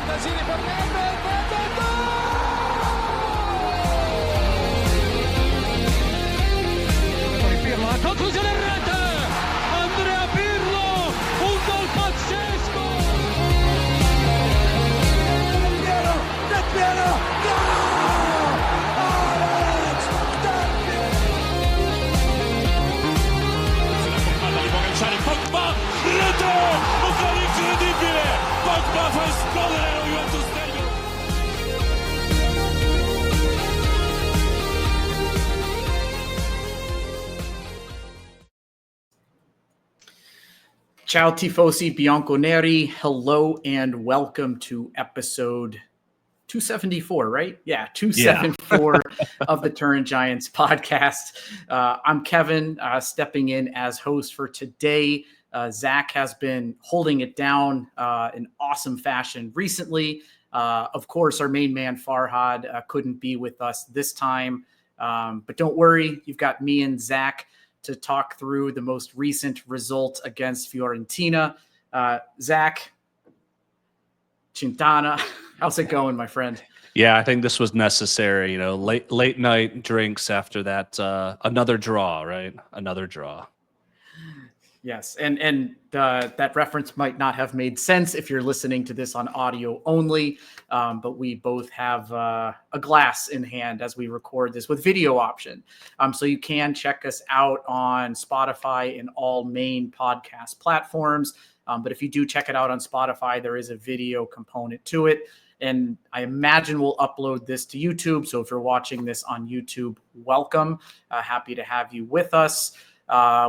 Casini per Nedved, Pirlo, la conclusione in rete, Andrea Pirlo, un gol pazzesco! Del Piero, gol! Alex Del Piero! Pogba, rete, un gol incredibile! Pogba fa esplodere lo Juventus Stadium! Ciao tifosi bianconeri, hello and welcome to episode 274, right? Yeah, 274 of the Turin Giants podcast. I'm Kevin, stepping in as host for today. Zach has been holding it down in awesome fashion recently. Of course, our main man Farhad couldn't be with us this time, but don't worry, you've got me and Zach to talk through the most recent result against Fiorentina. Zach, Cintana, how's it going, my friend? Yeah, I think this was necessary. You know, late night drinks after that. Another draw, right? Another draw. Yes, and that reference might not have made sense if you're listening to this on audio only, but we both have a glass in hand as we record this with video option. So you can check us out on Spotify and all main podcast platforms. But if you do check it out on Spotify, there is a video component to it. And I imagine we'll upload this to YouTube. So if you're watching this on YouTube, welcome. Happy to have you with us.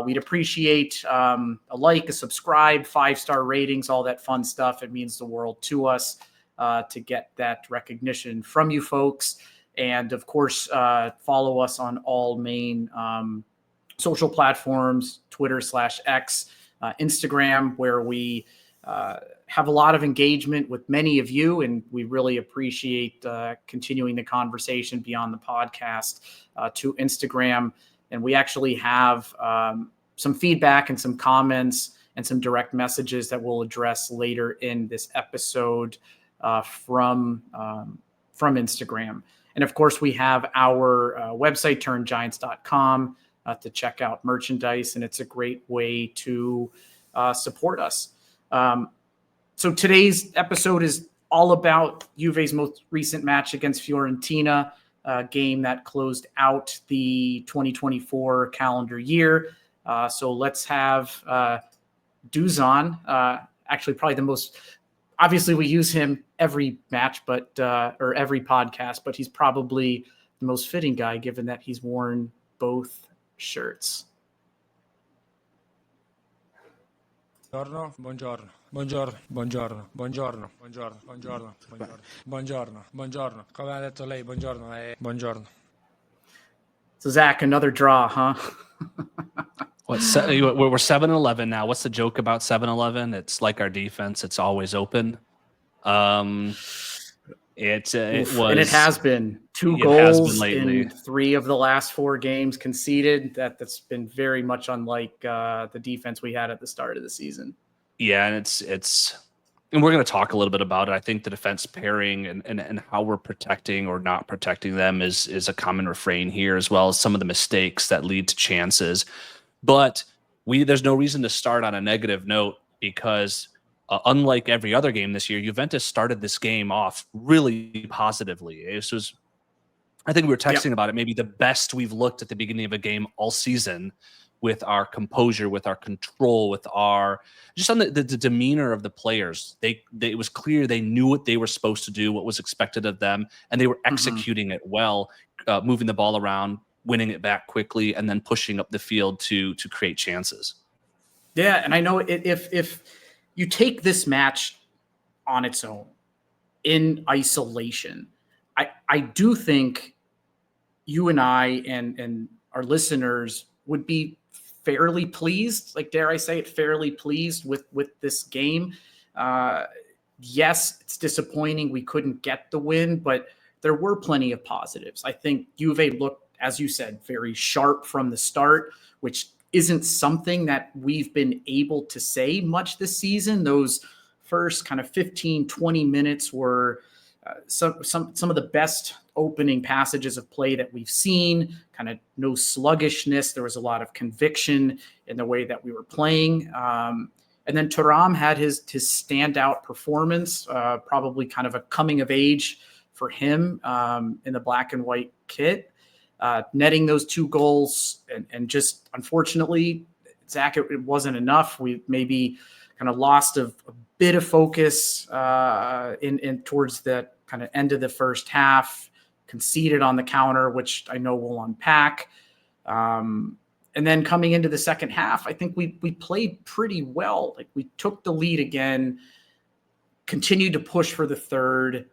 We'd appreciate a like, a subscribe, 5-star ratings, all that fun stuff. It means the world to us to get that recognition from you folks. And of course, follow us on all main social platforms, Twitter/X, Instagram, where we have a lot of engagement with many of you. And we really appreciate continuing the conversation beyond the podcast to Instagram. And we actually have some feedback and some comments and some direct messages that we'll address later in this episode from Instagram. And of course, we have our website, turngiants.com, to check out merchandise. And it's a great way to support us. So today's episode is all about Juve's most recent match against Fiorentina. Game that closed out the 2024 calendar year. So let's have Dusan, actually probably the most, obviously we use him every match, but or every podcast, but he's probably the most fitting guy given that he's worn both shirts. Buongiorno, buongiorno, buongiorno, buongiorno, buongiorno, buongiorno, buongiorno, buongiorno, buongiorno. Come ha detto lei, buongiorno, buongiorno. So Zach, another draw, huh? We're 7-11 now. What's the joke about 7-11? It's like our defense; it's always open. It was, and it has been 2 goals in 3 of the last 4 games conceded. That's been very much unlike the defense we had at the start of the season. Yeah, and and we're going to talk a little bit about it. I think the defense pairing and how we're protecting or not protecting them is a common refrain here, as well as some of the mistakes that lead to chances. But there's no reason to start on a negative note because unlike every other game this year, Juventus started this game off really positively. This was, I think we were texting about it, maybe the best we've looked at the beginning of a game all season, with our composure, with our control, with our just on the demeanor of the players. It was clear they knew what they were supposed to do, what was expected of them, and they were executing it well, moving the ball around, winning it back quickly, and then pushing up the field to create chances. Yeah, and I know if you take this match on its own, in isolation, I do think you and I and our listeners would be fairly pleased, like dare I say it, fairly pleased with this game. Yes, it's disappointing we couldn't get the win, but there were plenty of positives. I think Juve looked, as you said, very sharp from the start, which isn't something that we've been able to say much this season. Those first kind of 15, 20 minutes were some of the best opening passages of play that we've seen. Kind of no sluggishness. There was a lot of conviction in the way that we were playing. And then Thuram had his standout performance, probably kind of a coming of age for him in the black and white kit, netting those 2 goals. And just unfortunately, Zach, it wasn't enough. We maybe kind of lost a bit of focus in towards the kind of end of the first half, conceded on the counter, which I know we'll unpack. And then coming into the second half, I think we played pretty well. Like, we took the lead again, continued to push for the third,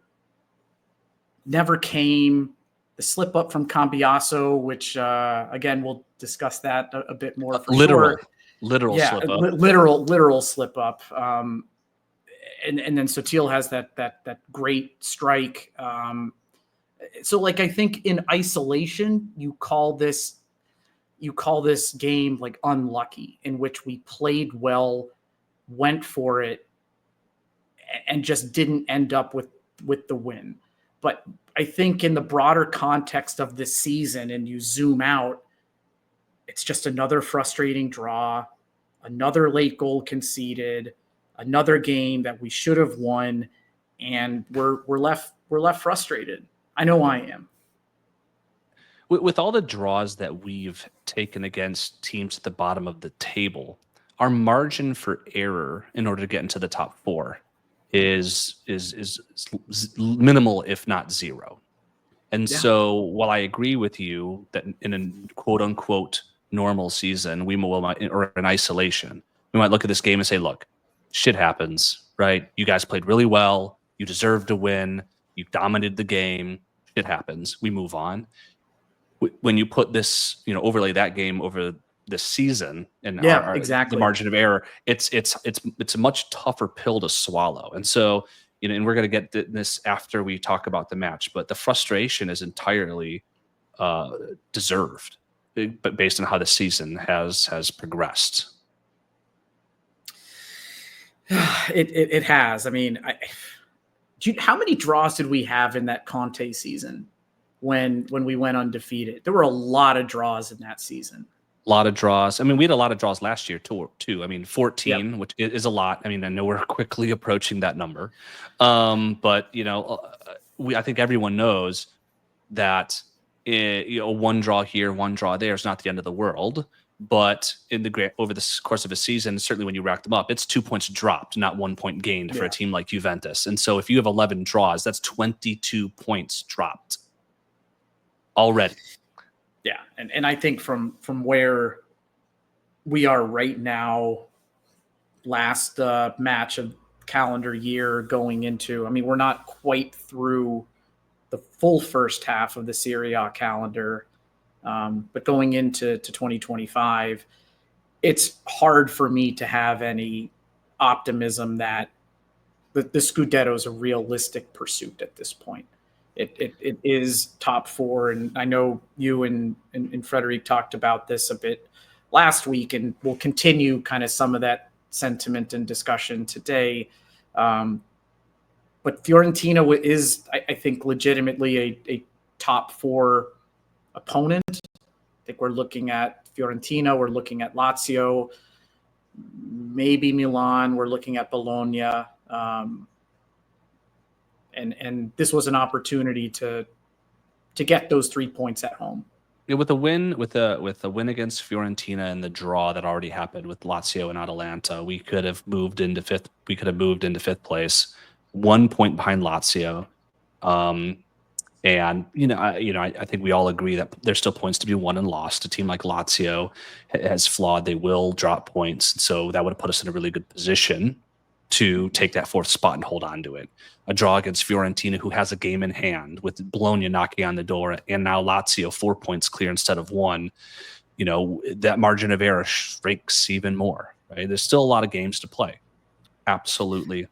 never came. The slip up from Cambiaso, which again, we'll discuss that a bit more for literal yeah, slip up. Literal slip up. And then Sotil has that great strike. So like, I think in isolation, you call this game like unlucky, in which we played well, went for it, and just didn't end up with the win. But I think in the broader context of this season, and you zoom out, it's just another frustrating draw, another late goal conceded, another game that we should have won, and we're left frustrated. I know I am. With all the draws that we've taken against teams at the bottom of the table, our margin for error in order to get into the top 4 is minimal, if not zero. And so while I agree with you that in a quote unquote normal season, we will, or in isolation, we might look at this game and say, look, shit happens, right? You guys played really well. You deserved to win. You dominated the game. Shit happens. We move on. When you put this, overlay that game over this season and exactly the margin of error, it's a much tougher pill to swallow. And so, and we're going to get this after we talk about the match, but the frustration is entirely deserved, but based on how the season has progressed. It has. I mean, how many draws did we have in that Conte season when we went undefeated? There were a lot of draws in that season. A lot of draws. I mean, we had a lot of draws last year too. I mean, 14, which is a lot. I mean, I know we're quickly approaching that number. But I think everyone knows that one draw here, one draw there is not the end of the world. But over the course of a season, certainly when you rack them up, it's 2 points dropped, not 1 point gained for a team like Juventus. And so if you have 11 draws, that's 22 points dropped already. Yeah, and I think from where we are right now, last match of calendar year going into, I mean, we're not quite through the full first half of the Serie A calendar, but going into 2025, it's hard for me to have any optimism that the Scudetto is a realistic pursuit at this point. It is top 4, and I know you and Frederic talked about this a bit last week, and we'll continue kind of some of that sentiment and discussion today. But Fiorentina is, I think, legitimately a top 4 opponent. I think we're looking at Fiorentina, we're looking at Lazio, maybe Milan, we're looking at Bologna. And this was an opportunity to get those 3 points at home. Yeah, with a win against Fiorentina and the draw that already happened with Lazio and Atalanta, we could have moved into fifth. We could have moved into 5th place, 1 point behind Lazio. And I think we all agree that there's still points to be won and lost. A team like Lazio has flawed; they will drop points, so that would have put us in a really good position to take that 4th spot and hold on to it. A draw against Fiorentina, who has a game in hand, with Bologna knocking on the door, and now Lazio 4 points clear instead of 1. That margin of error shrinks even more. Right? There's still a lot of games to play, absolutely,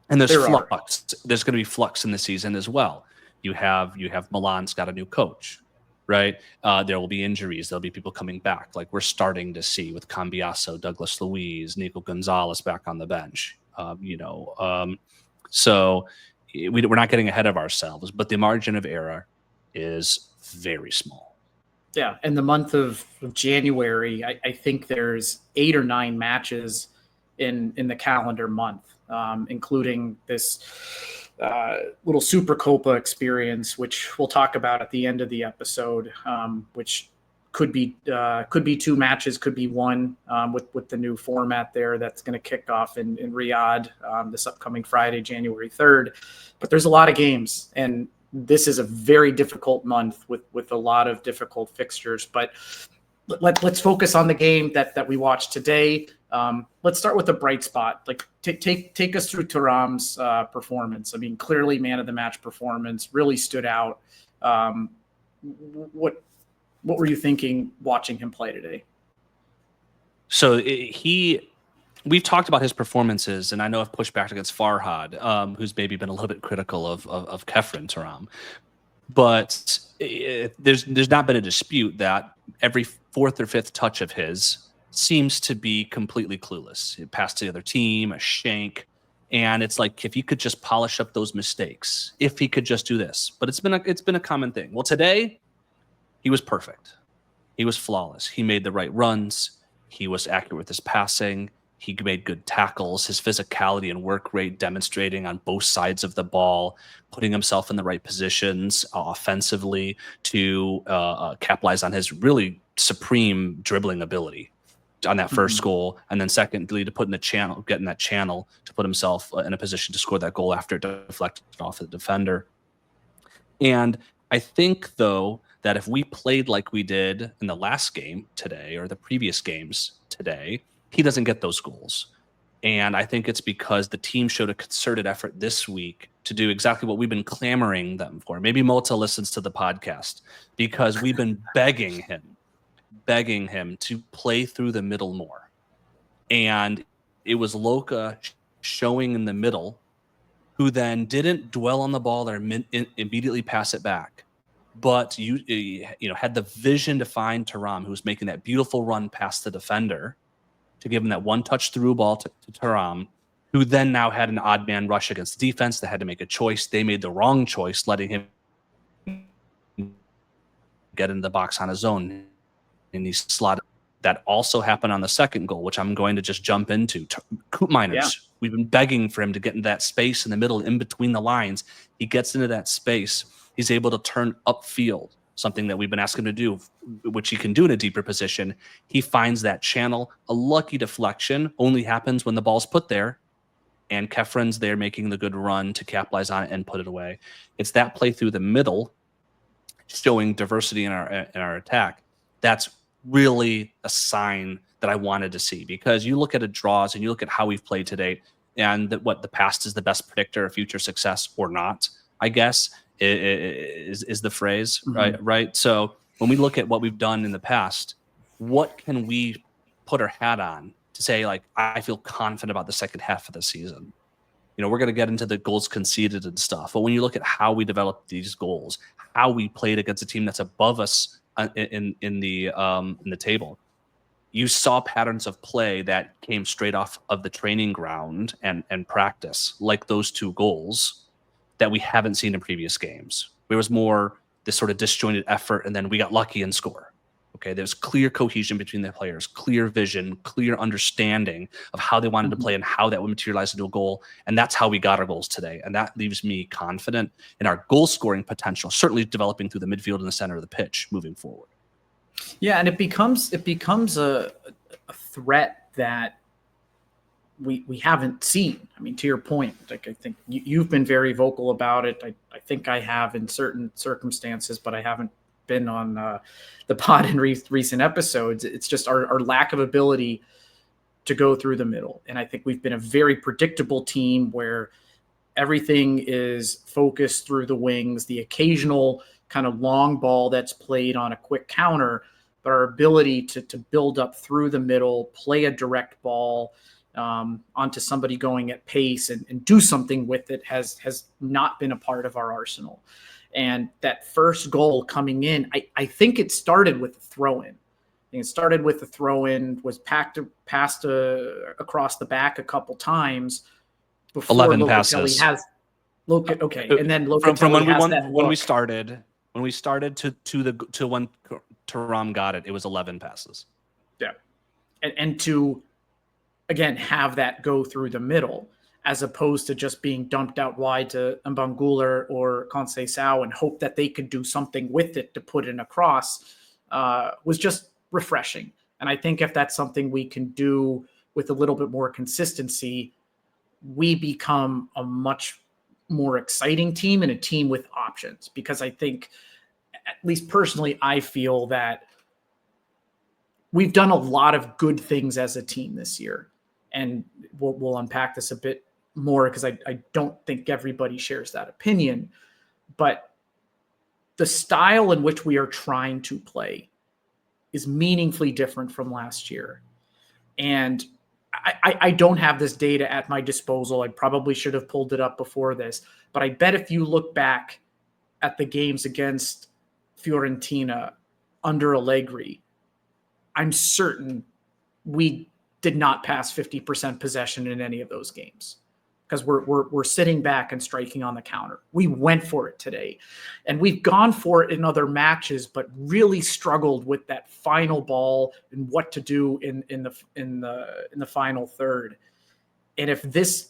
and there's flux. There's going to be flux in the season as well. You have Milan's got a new coach, right? There will be injuries. There'll be people coming back, like we're starting to see with Cambiaso, Douglas Luiz, Nico Gonzalez back on the bench. So we're not getting ahead of ourselves, but the margin of error is very small. Yeah, in the month of January, I think there's 8 or 9 matches in the calendar month, including this little Super Copa experience, which we'll talk about at the end of the episode, which could be 2 matches, could be 1, with the new format there that's going to kick off in Riyadh this upcoming Friday, January 3rd. But there's a lot of games, and this is a very difficult month with a lot of difficult fixtures. But let's focus on the game that we watched today. Let's start with a bright spot. Like take us through Thuram's performance. I mean, clearly man of the match performance, really stood out. What were you thinking watching him play today? So we've talked about his performances, and I know I've pushed back against Farhad, who's maybe been a little bit critical of Kefren Turam. But there's not been a dispute that every 4th or 5th touch of his seems to be completely clueless. It passed to the other team, a shank, and it's like if he could just polish up those mistakes, if he could just do this. But it's been a common thing. Well, today he was perfect. He was flawless. He made the right runs. He was accurate with his passing. He made good tackles. His physicality and work rate demonstrating on both sides of the ball, putting himself in the right positions offensively to capitalize on his really supreme dribbling ability on that first goal. And then secondly, to put in the channel, get in that channel to put himself in a position to score that goal after it deflected off the defender. And I think, though, that if we played like we did in the last game today or the previous games today, he doesn't get those goals. And I think it's because the team showed a concerted effort this week to do exactly what we've been clamoring them for. Maybe Mota listens to the podcast because we've been begging him to play through the middle more. And it was Loka showing in the middle, who then didn't dwell on the ball or immediately pass it back, but you had the vision to find Thuram, who was making that beautiful run past the defender, to give him that one-touch through ball to Thuram, who then now had an odd man rush against the defense. They had to make a choice. They made the wrong choice, letting him get in the box on his own, and he slotted. That also happened on the second goal, which I'm going to just jump into. Koopmeiners, we've been begging for him to get in that space in the middle, in between the lines. He gets into that space. He's able to turn upfield, something that we've been asking him to do, which he can do in a deeper position. He finds that channel. A lucky deflection only happens when the ball's put there, and Kefren's there making the good run to capitalize on it and put it away. It's that play through the middle, showing diversity in our attack. That's really a sign that I wanted to see, because you look at the draws and you look at how we've played today, and that what the past is the best predictor of future success or not, I guess, is the phrase, right? So when we look at what we've done in the past, what can we put our hat on to say, like, I feel confident about the second half of the season? We're going to get into the goals conceded and stuff, but when you look at how we developed these goals, how we played against a team that's above us in the table, you saw patterns of play that came straight off of the training ground and practice, like those 2 goals that we haven't seen in previous games. There was more this sort of disjointed effort, and then we got lucky and score. Okay, there's clear cohesion between the players, clear vision, clear understanding of how they wanted to play and how that would materialize into a goal. And that's how we got our goals today. And that leaves me confident in our goal scoring potential, certainly developing through the midfield and the center of the pitch moving forward. Yeah, and it becomes a threat that we haven't seen. I mean, to your point, like, I think you've been very vocal about it. I think I have in certain circumstances, but I haven't been on the pod in recent episodes. It's just our lack of ability to go through the middle. And I think we've been a very predictable team where everything is focused through the wings, the occasional kind of long ball that's played on a quick counter, but our ability to build up through the middle, play a direct ball onto somebody going at pace and do something with it has not been a part of our arsenal. And that first goal coming in, I think it started with a throw-in. It started with the throw-in, was passed across the back a couple times, before 11 Locatelli passes. has okay, and then Locatelli from when has that when we look. started to when Thuram got it, it was 11 passes. Yeah, and to again have that go through the middle as opposed to just being dumped out wide to Mbangula or Conceição and hope that they could do something with it to put in a cross was just refreshing. And I think if that's something we can do with a little bit more consistency, we become a much more exciting team and a team with options. Because I think, at least personally, I feel that we've done a lot of good things as a team this year. And we'll unpack this a bit more because I don't think everybody shares that opinion. But the style in which we are trying to play is meaningfully different from last year. And I don't have this data at my disposal. I probably should have pulled it up before this. But I bet if you look back at the games against Fiorentina under Allegri, I'm certain we did not pass 50% possession in any of those games because we're sitting back and striking on the counter. We went for it today, and we've gone for it in other matches, but really struggled with that final ball and what to do in the final third. And if this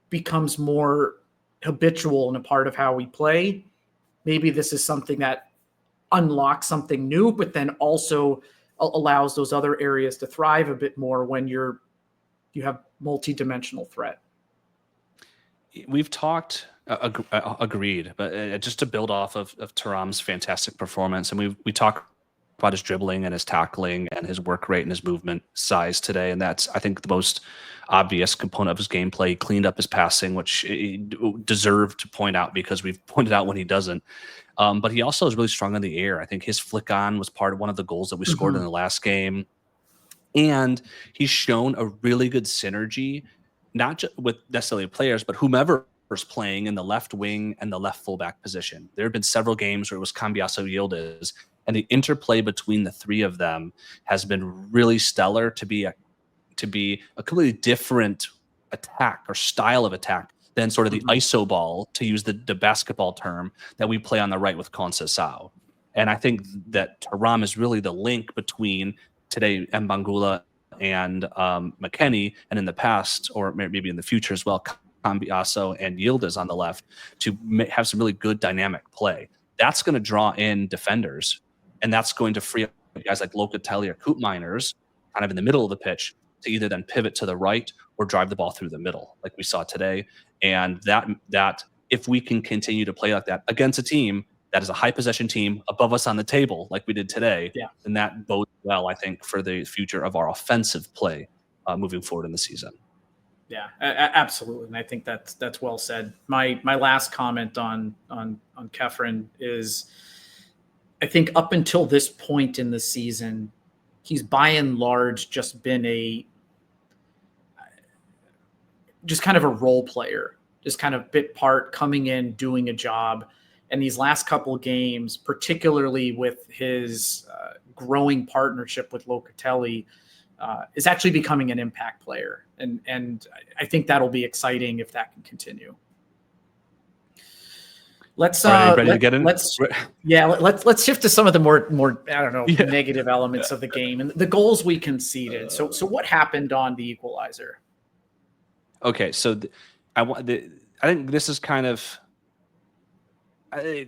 becomes more habitual and a part of how we play, maybe this is something that unlocks something new, but then also allows those other areas to thrive a bit more when you have multi-dimensional threat. We've talked, agreed, but just to build off of Thuram's fantastic performance, and we talk about his dribbling and his tackling and his work rate and his movement size today, and that's, I think, the most obvious component of his gameplay. He cleaned up his passing, which he deserved to point out because we've pointed out when he doesn't. But he also is really strong in the air. I think his flick on was part of one of the goals that we scored in the last game. And he's shown a really good synergy, not just with necessarily players, but whomever is playing in the left wing and the left fullback position. There have been several games where it was Cambiasso Yildiz, and the interplay between the three of them has been really stellar to be a completely different attack or style of attack than sort of the iso ball, to use the basketball term, that we play on the right with Conceição. And I think that Thuram is really the link between today Mbangula and McKennie, and in the past, or maybe in the future as well, Cambiasso and Yildiz on the left, to have some really good dynamic play. That's going to draw in defenders, and that's going to free up guys like Locatelli or Koopmeiners kind of in the middle of the pitch to either then pivot to the right or drive the ball through the middle, like we saw today. And that if we can continue to play like that against a team that is a high possession team above us on the table, like we did today, then that bodes well, I think, for the future of our offensive play moving forward in the season. Yeah, absolutely, and I think that's well said. My last comment on Kefren is, I think up until this point in the season, he's by and large just been just kind of a role player, just kind of bit part, coming in, doing a job. And these last couple of games, particularly with his growing partnership with Locatelli, is actually becoming an impact player. And I think that'll be exciting if that can continue. Let's ready to get in? Let's shift to some of the more I don't know, negative elements of the game and the goals we conceded. So what happened on the equalizer? Okay, so I think this is kind of, I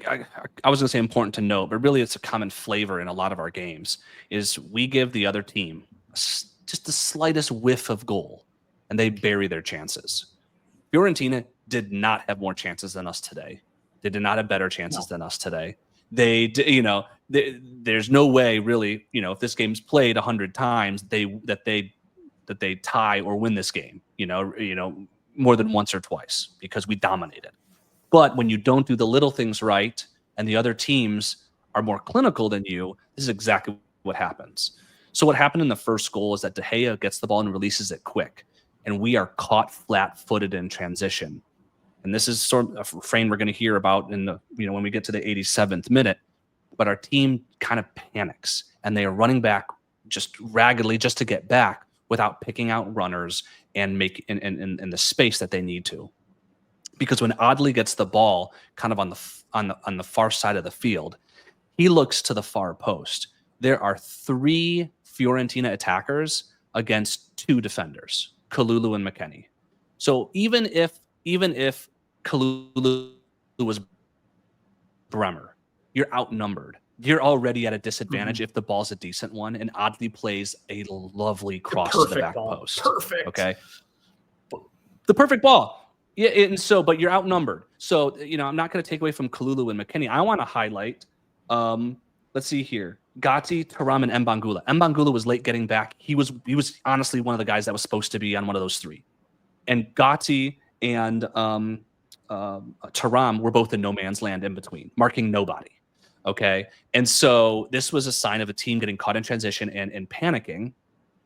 was going to say important to note, but really it's a common flavor in a lot of our games, is we give the other team just the slightest whiff of goal, and they bury their chances. Fiorentina did not have more chances than us today. They did not have better chances than us today. There's no way really, if this game's played 100 times, that they tie or win this game, more than once or twice, because we dominated. But when you don't do the little things right and the other teams are more clinical than you, this is exactly what happens. So what happened in the first goal is that De Gea gets the ball and releases it quick, and we are caught flat-footed in transition. And this is sort of a refrain we're going to hear about when we get to the 87th minute. But our team kind of panics, and they are running back just raggedly to get back without picking out runners and make in the space that they need to. because when Adli gets the ball kind of on the far side of the field, he looks to the far post. There are 3 Fiorentina attackers against 2 defenders, Kalulu and McKennie. So even if Kalulu was Bremer, you're outnumbered. You're already at a disadvantage if the ball's a decent one, and Adli plays a lovely cross to the back post. Perfect. Okay. The perfect ball. Yeah, and so, but you're outnumbered. So, I'm not going to take away from Kalulu and McKennie. I want to highlight, let's see here, Gatti, Thuram, and Mbangula. Mbangula was late getting back. He was honestly one of the guys that was supposed to be on one of those 3. And Gatti and Thuram were both in no man's land in between, marking nobody. Okay. And so this was a sign of a team getting caught in transition and panicking,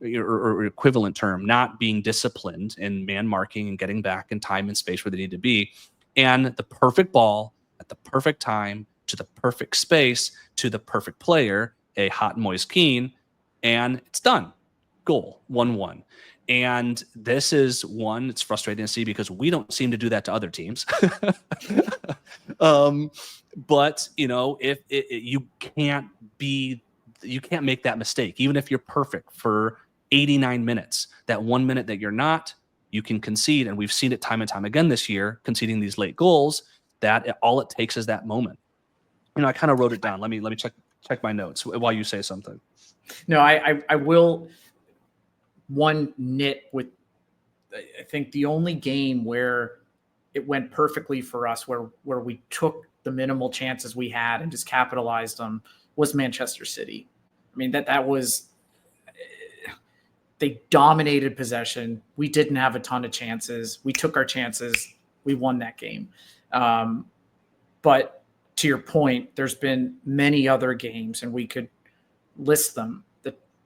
or equivalent term, not being disciplined in man marking and getting back in time and space where they need to be. And the perfect ball at the perfect time to the perfect space to the perfect player, a hot Moise Kean, and it's done. Goal, 1-1. And this is one, it's frustrating to see because we don't seem to do that to other teams. But if you can't make that mistake, even if you're perfect for 89 minutes, that 1 minute that you're not, you can concede. And we've seen it time and time again this year, conceding these late goals, that all it takes is that moment. I kind of wrote it down. Let me check my notes while you say something. No, I will one nit with, I think the only game where it went perfectly for us, where we took the minimal chances we had and just capitalized them, was Manchester City. I mean, that was, they dominated possession. We didn't have a ton of chances. We took our chances. We won that game. But to your point, there's been many other games, and we could list them,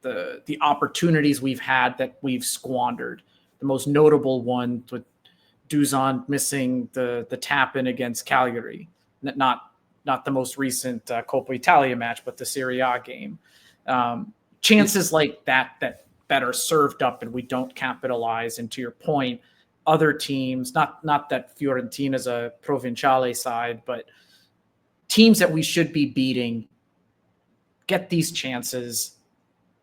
the opportunities we've had that we've squandered. The most notable one with Duzan missing the tap in against Cagliari, not the most recent Coppa Italia match, but the Serie A game. Chances like that are served up and we don't capitalize. And to your point, other teams, not that Fiorentina's a Provinciale side, but teams that we should be beating get these chances,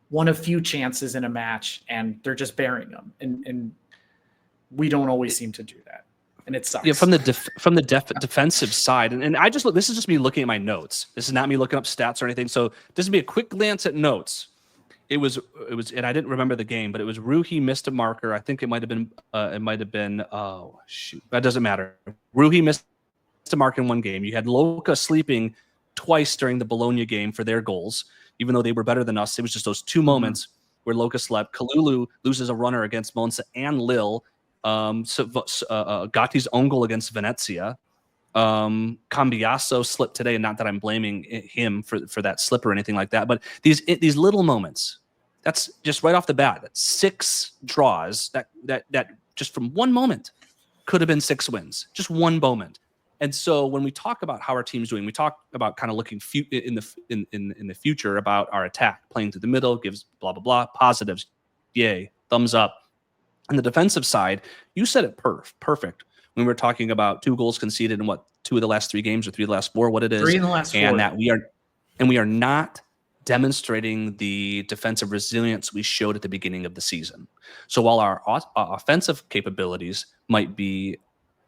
one of few chances in a match, and they're just burying them. And we don't always seem to do that. And it sucks. Yeah, from the defensive side, and I just look. This is just me looking at my notes. This is not me looking up stats or anything. So this would be a quick glance at notes. It was, and I didn't remember the game, but it was Ruhi missed a marker. I think it might have been. Oh shoot, that doesn't matter. Ruhi missed a mark in one game. You had Loca sleeping twice during the Bologna game for their goals, even though they were better than us. It was just those 2 moments where Loca slept. Kalulu loses a runner against Monza and Lille. Gatti's own goal against Venezia. Cambiasso slipped today, and not that I'm blaming him for that slip or anything like that, but these little moments, that's just right off the bat. That's 6 draws that just from one moment could have been 6 wins, just one moment. And so when we talk about how our team's doing, we talk about kind of looking in the future about our attack, playing to the middle, gives blah blah blah, positives, yay, thumbs up. On the defensive side, you said it perfect when we were talking about 2 goals conceded in 2 of the last 3 games or 3 of the last 4, what it is, 3 in the last 4. And that we are not demonstrating the defensive resilience we showed at the beginning of the season. So while our offensive capabilities might be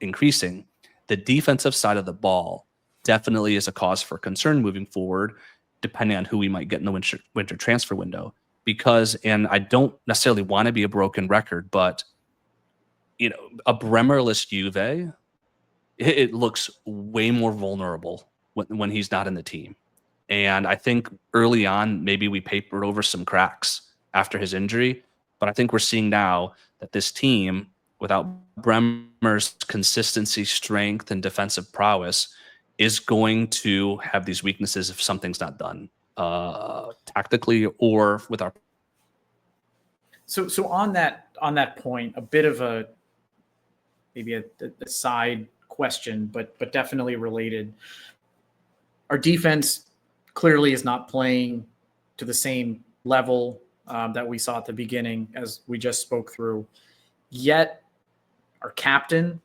increasing, the defensive side of the ball definitely is a cause for concern moving forward, depending on who we might get in the winter transfer window. Because, and I don't necessarily want to be a broken record, but a Bremerless Juve, it looks way more vulnerable when he's not in the team. And I think early on, maybe we papered over some cracks after his injury, but I think we're seeing now that this team, without Bremer's consistency, strength, and defensive prowess, is going to have these weaknesses if something's not done tactically or with our. So on that point, a bit of a maybe a side question, but definitely related. Our defense clearly is not playing to the same level that we saw at the beginning, as we just spoke through. Yet our captain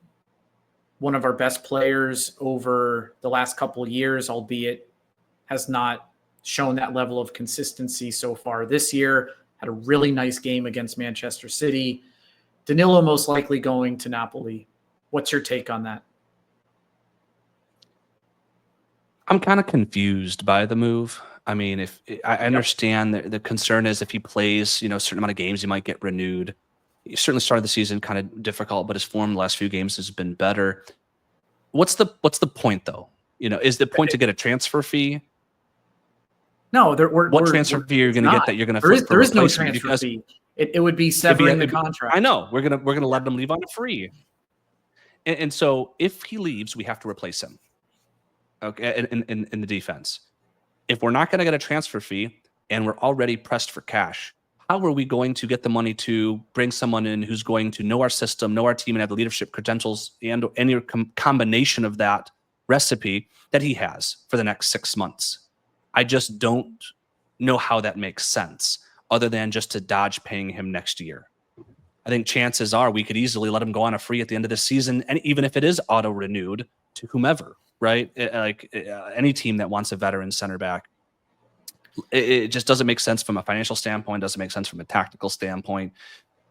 one of our best players over the last couple of years, albeit has not shown that level of consistency so far this year. Had a really nice game against Manchester City. Danilo most likely going to Napoli. What's your take on that? I'm kind of confused by the move. I mean, if I understand the concern is if he plays, a certain amount of games, he might get renewed. He certainly started the season kind of difficult, but his form the last few games has been better. What's the point though? Is the point to get a transfer fee? No, what transfer fee are you going to get that you're going to flip? There is no transfer fee. It would be severing the contract. I know we're gonna let him leave on a free, and so if he leaves, we have to replace him. Okay, in the defense, if we're not going to get a transfer fee and we're already pressed for cash, how are we going to get the money to bring someone in who's going to know our system, know our team, and have the leadership credentials and any combination of that recipe that he has for the next 6 months? I just don't know how that makes sense other than just to dodge paying him next year. I think chances are we could easily let him go on a free at the end of the season, and even if it is auto-renewed to whomever, right? Any team that wants a veteran center back, it just doesn't make sense from a financial standpoint, doesn't make sense from a tactical standpoint,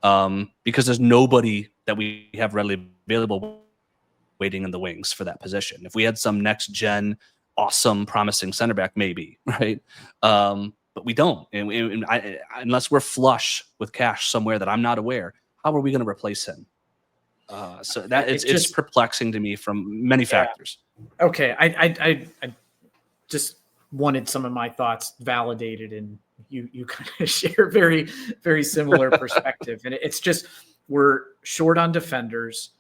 because there's nobody that we have readily available waiting in the wings for that position. If we had some next-gen, awesome, promising center back, maybe, right? But we don't. And unless we're flush with cash somewhere that I'm not aware, how are we going to replace him? So that it's perplexing to me from many factors. Okay, I just wanted some of my thoughts validated, and you kind of share very, very similar perspective. And it's just we're short on defenders.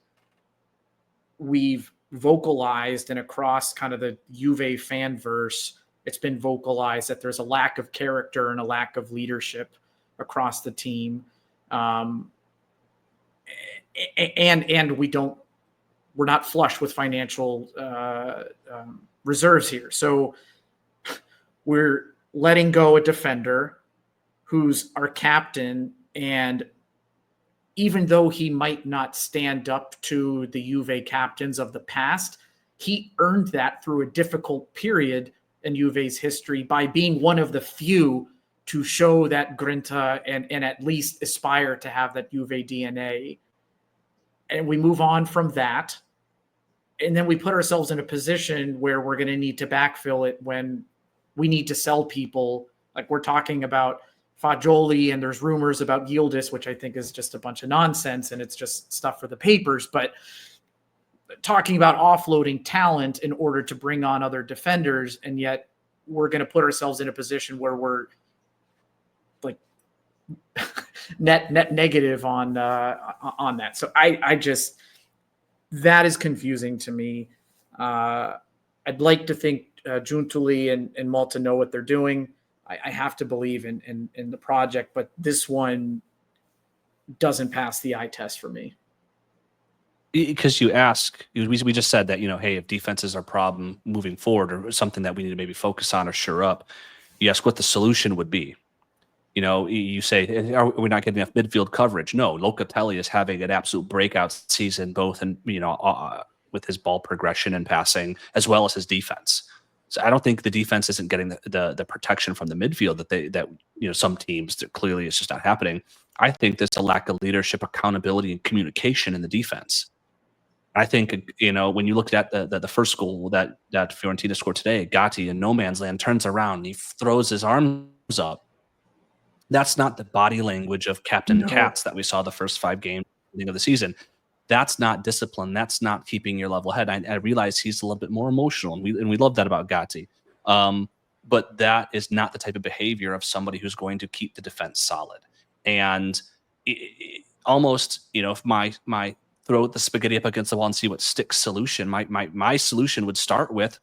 We've vocalized, and across kind of the Juve fanverse, it's been vocalized that there's a lack of character and a lack of leadership across the team. And we're not flush with financial reserves here. So we're letting go a defender who's our captain, and even though he might not stand up to the Juve captains of the past, he earned that through a difficult period in Juve's history by being one of the few to show that grinta and at least aspire to have that Juve DNA. And we move on from that. And then we put ourselves in a position where we're going to need to backfill it when we need to sell people. Like we're talking about Fagioli, and there's rumors about Yildiz, which I think is just a bunch of nonsense and it's just stuff for the papers. But talking about offloading talent in order to bring on other defenders, and yet we're going to put ourselves in a position where we're like net negative on that. So I just, that is confusing to me. I'd like to think Giuntoli and Malta know what they're doing. I have to believe in the project, but this one doesn't pass the eye test for me. Because you ask, we just said that, hey, if defense is our problem moving forward or something that we need to maybe focus on or shore up, you ask what the solution would be. You say, are we not getting enough midfield coverage? No, Locatelli is having an absolute breakout season, both in, with his ball progression and passing, as well as his defense. So I don't think the defense isn't getting the protection from the midfield that some teams, that clearly it's just not happening. I think there's a lack of leadership, accountability, and communication in the defense. I think, when you looked at the first goal that Fiorentina scored today, Gatti in no man's land turns around and he throws his arms up. That's not the body language of Captain Katz that we saw the first 5 games of the season. That's not discipline. That's not keeping your level head. I realize he's a little bit more emotional, and we love that about Gatti. But that is not the type of behavior of somebody who's going to keep the defense solid. And almost, if my throw the spaghetti up against the wall and see what sticks solution, my solution would start with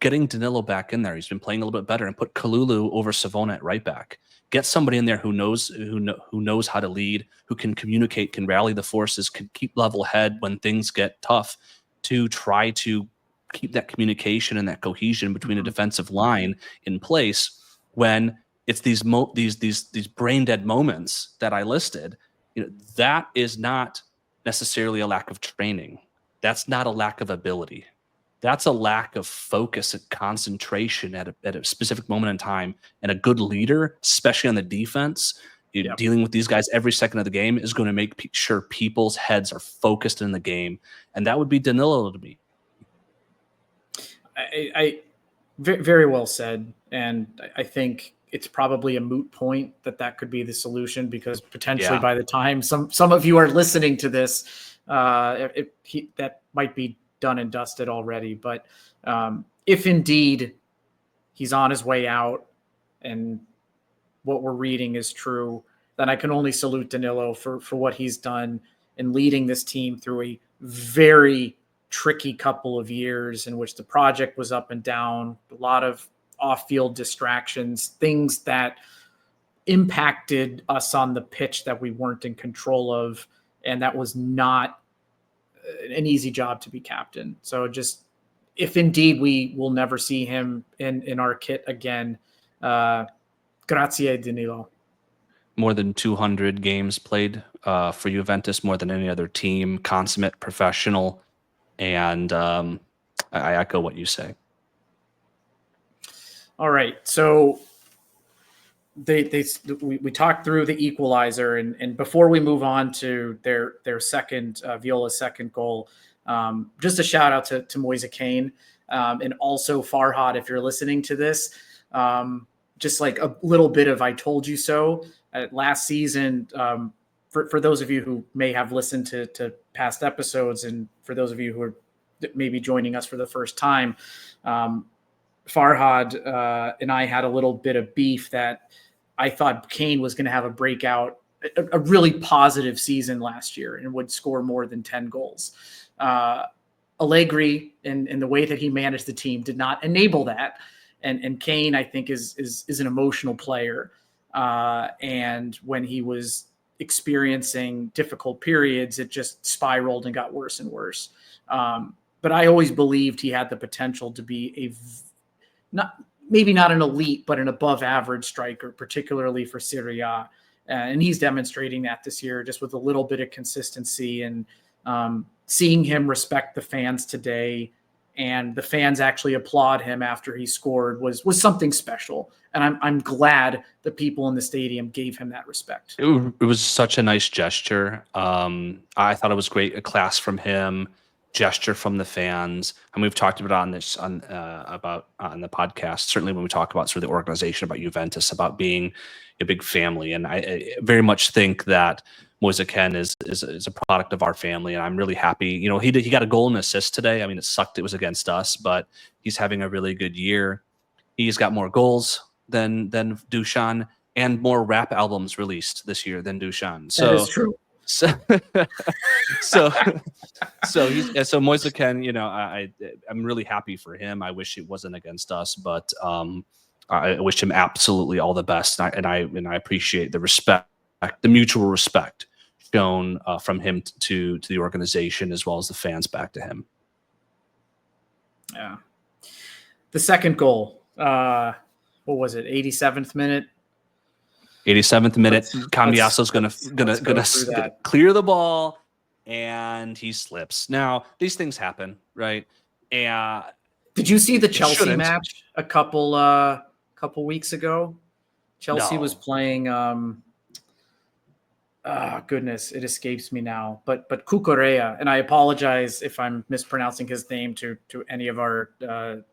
getting Danilo back in there. He's been playing a little bit better, and put Kalulu over Savona at right back. Get somebody in there who knows how to lead, who can communicate, can rally the forces, can keep level head when things get tough, to try to keep that communication and that cohesion between a defensive line in place when it's these brain dead moments that I listed. That is not necessarily a lack of training. that's not a lack of ability. That's a lack of focus and concentration at a specific moment in time. And a good leader, especially on the defense, dealing with these guys every second of the game, is going to make sure people's heads are focused in the game. And that would be Danilo to me. I very well said. And I think it's probably a moot point that could be the solution, because potentially by the time some of you are listening to this, that might be done and dusted already. But if indeed he's on his way out and what we're reading is true, then I can only salute Danilo for what he's done in leading this team through a very tricky couple of years in which the project was up and down, a lot of off-field distractions, things that impacted us on the pitch that we weren't in control of. And that was not an easy job to be captain. So just, if indeed we will never see him in our kit again, grazie Danilo. More than 200 games played for Juventus, more than any other team, consummate professional. And I echo what you say. All right. So we talked through the equalizer, and before we move on to their second, Viola's second goal, just a shout out to Moise Kean, and also Farhad, if you're listening to this, just like a little bit of I told you so. Last season, for those of you who may have listened to past episodes, and for those of you who are maybe joining us for the first time, Farhad and I had a little bit of beef that I thought Kane was going to have a breakout, a really positive season last year, and would score more than 10 goals. Allegri and the way that he managed the team did not enable that. And Kane, I think, is an emotional player. And when he was experiencing difficult periods, it just spiraled and got worse and worse. But I always believed he had the potential to be maybe not an elite, but an above average striker, particularly for Serie A. And he's demonstrating that this year, just with a little bit of consistency, and seeing him respect the fans today, and the fans actually applaud him after he scored was something special. And I'm glad the people in the stadium gave him that respect. It was such a nice gesture. I thought it was great, a class from him, gesture from the fans. And we've talked about on the podcast, certainly when we talk about sort of the organization, about Juventus, about being a big family. And I very much think that Moise Kean is a product of our family, and I'm really happy. You know, he got a goal and assist today. I mean, it sucked it was against us, but he's having a really good year. He's got more goals than Dusan, and more rap albums released this year than Dusan. So that is true. So Moise Kean, you know, I'm really happy for him. I wish it wasn't against us, but I wish him absolutely all the best, and I appreciate the respect, the mutual respect shown from him to the organization, as well as the fans back to him. Yeah. The second goal, what was it? 87th minute. 87th minute. Cambiaso's gonna clear the ball, and he slips. Now these things happen, right? And did you see the Chelsea match a couple weeks ago? Chelsea was playing. Goodness, it escapes me now. But Cucurella, and I apologize if I'm mispronouncing his name to any of our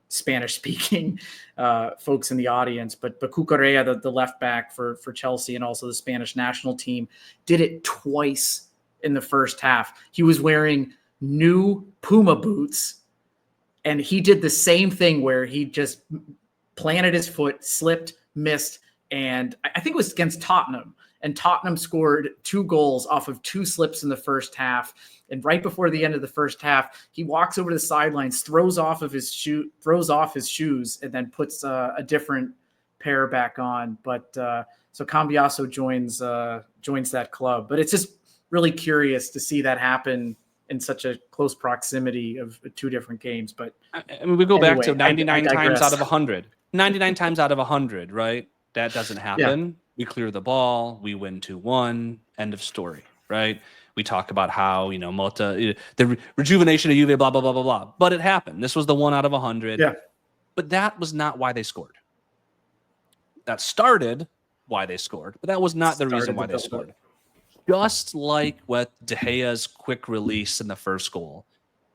Spanish-speaking folks in the audience. But Cucurella, the left back for Chelsea and also the Spanish national team, did it twice in the first half. He was wearing new Puma boots, and he did the same thing where he just planted his foot, slipped, missed, and I think it was against Tottenham. And Tottenham scored 2 goals off of 2 slips in the first half. And right before the end of the first half, he walks over to the sidelines, throws off his shoes, and then puts a different pair back on. But so Cambiaso joins that club. But it's just really curious to see that happen in such a close proximity of 2 different games. But I mean, we go back to 99 times out of 100. 99 times out of 100, right? That doesn't happen. Yeah. We clear the ball, we win 2-1, end of story, right? We talk about how, Mota, the rejuvenation of Juve, blah, blah, blah, blah, blah. But it happened. This was the 1 out of 100. Yeah. But that was not why they scored. That started why they scored, but that was not the reason why they scored. Just like with De Gea's quick release in the first goal,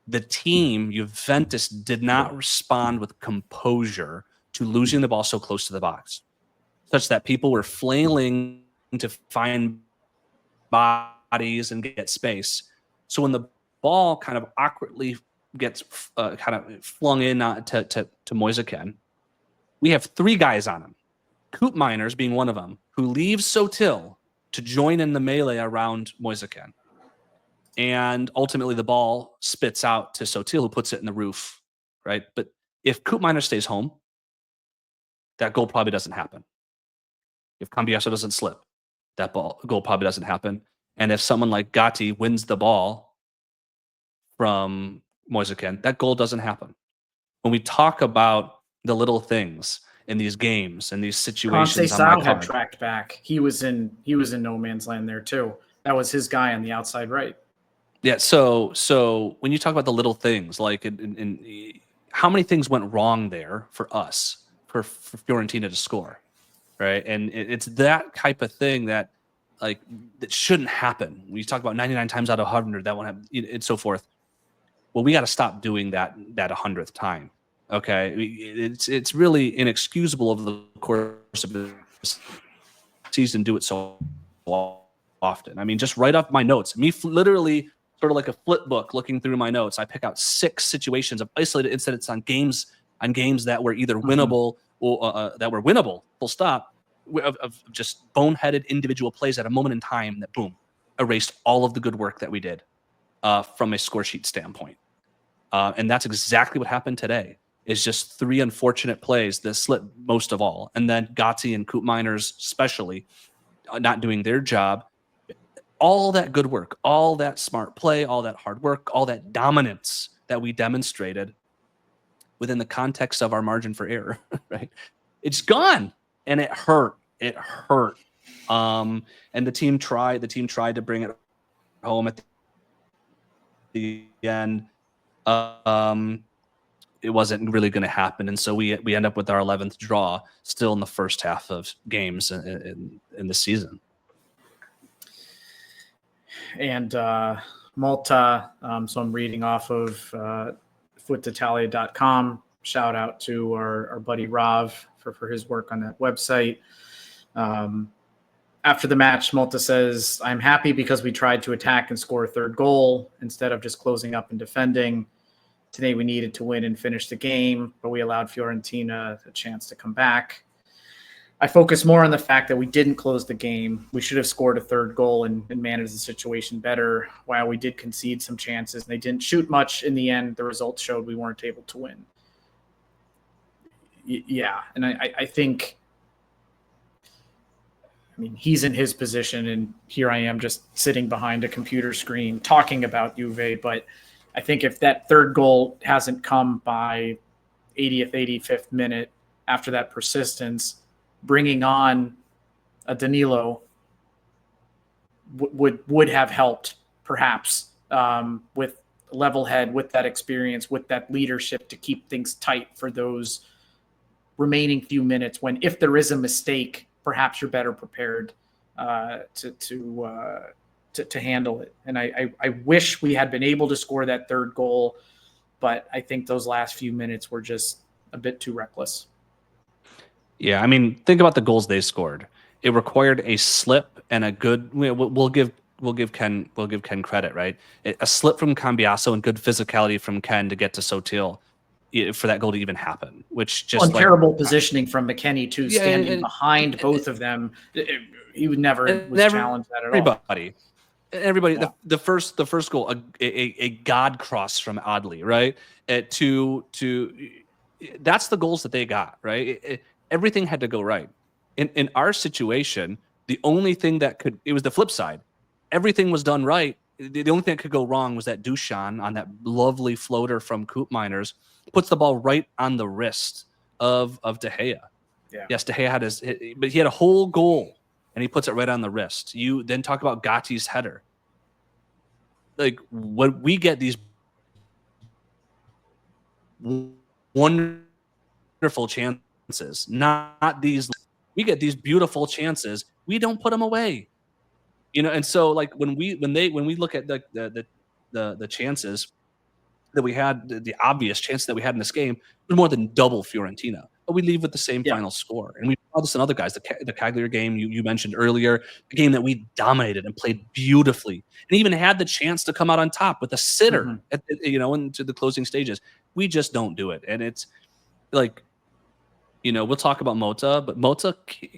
the team, Juventus, did not respond with composure to losing the ball so close to the box, such that people were flailing to find bodies and get space. So when the ball kind of awkwardly gets kind of flung in to Moisekin, we have 3 guys on him. Coop Miners being one of them, who leaves Sotil to join in the melee around Moisekin. And ultimately the ball spits out to Sotil, who puts it in the roof, right? But if Coop Miners stays home, that goal probably doesn't happen. If Cambiasso doesn't slip, that goal probably doesn't happen. And if someone like Gatti wins the ball from Moisekin, that goal doesn't happen. When we talk about the little things in these games and these situations, Conceição had tracked back. He was in no man's land there too. That was his guy on the outside right. Yeah. So when you talk about the little things, like how many things went wrong there for us, for Fiorentina to score, right? And it's that type of thing that shouldn't happen. When you talk about 99 times out of 100, that won't happen, and so forth. Well, we got to stop doing that 100th time. Okay, it's really inexcusable over the course of the season. Do it so often. I mean, just write up my notes. Me literally sort of like a flip book, looking through my notes. I pick out 6 situations of isolated incidents on games that were either winnable or that were winnable. Full stop. Of just boneheaded individual plays at a moment in time that boom erased all of the good work that we did from a score sheet standpoint. And that's exactly what happened today. Is just 3 unfortunate plays that slipped most of all. And then Gatti and Coop Miners especially not doing their job. All that good work, all that smart play, all that hard work, all that dominance that we demonstrated within the context of our margin for error, right? It's gone. And it hurt. It hurt. And the team tried to bring it home at the end. It wasn't really going to happen, and so we end up with our 11th draw, still in the first half of games in the season. And Malta, so I'm reading off of footitalia.com. Shout out to our buddy Rav for his work on that website. After the match, Malta says, "I'm happy because we tried to attack and score a 3rd goal instead of just closing up and defending. Today we needed to win and finish the game, but we allowed Fiorentina a chance to come back. I focus more on the fact that we didn't close the game. We should have scored a 3rd goal and managed the situation better. While we did concede some chances and they didn't shoot much, in the end, the results showed we weren't able to win." Yeah, and I think, I mean, he's in his position, and here I am just sitting behind a computer screen talking about Juve, but I think if that 3rd goal hasn't come by 80th, 85th minute after that persistence, bringing on a Danilo would have helped, perhaps, with level head, with that experience, with that leadership to keep things tight for those remaining few minutes when, if there is a mistake, perhaps you're better prepared to handle it. And I wish we had been able to score that 3rd goal, but I think those last few minutes were just a bit too reckless. Yeah, I mean, think about the goals they scored. It required a slip and a good. We'll give Ken credit, right? A slip from Cambiasso and good physicality from Ken to get to Sotil for that goal to even happen. Which just terrible positioning from McKennie too, standing behind both of them. He would never challenged that at all. Everybody, yeah. the first goal, a God cross from Adli, right? That's the goals that they got, right? Everything had to go right. In our situation, the only thing it was the flip side. Everything was done right. The only thing that could go wrong was that Dusan on that lovely floater from Coop Miners puts the ball right on the wrist of De Gea. Yeah. Yes, De Gea had but he had a whole goal. And he puts it right on the wrist. You then talk about Gatti's header. like when we get these wonderful chances, not these, we get these beautiful chances, we don't put them away. And so like when we look at the chances that we had, the obvious chance that we had in this game was more than double Fiorentina. But we leave with the same Yeah. final score. And we saw this in other guys. The Cagliari game you mentioned earlier, a game that we dominated and played beautifully, and even had the chance to come out on top with a sitter at into the closing stages. We just don't do it, and it's like, we'll talk about Mota, but Mota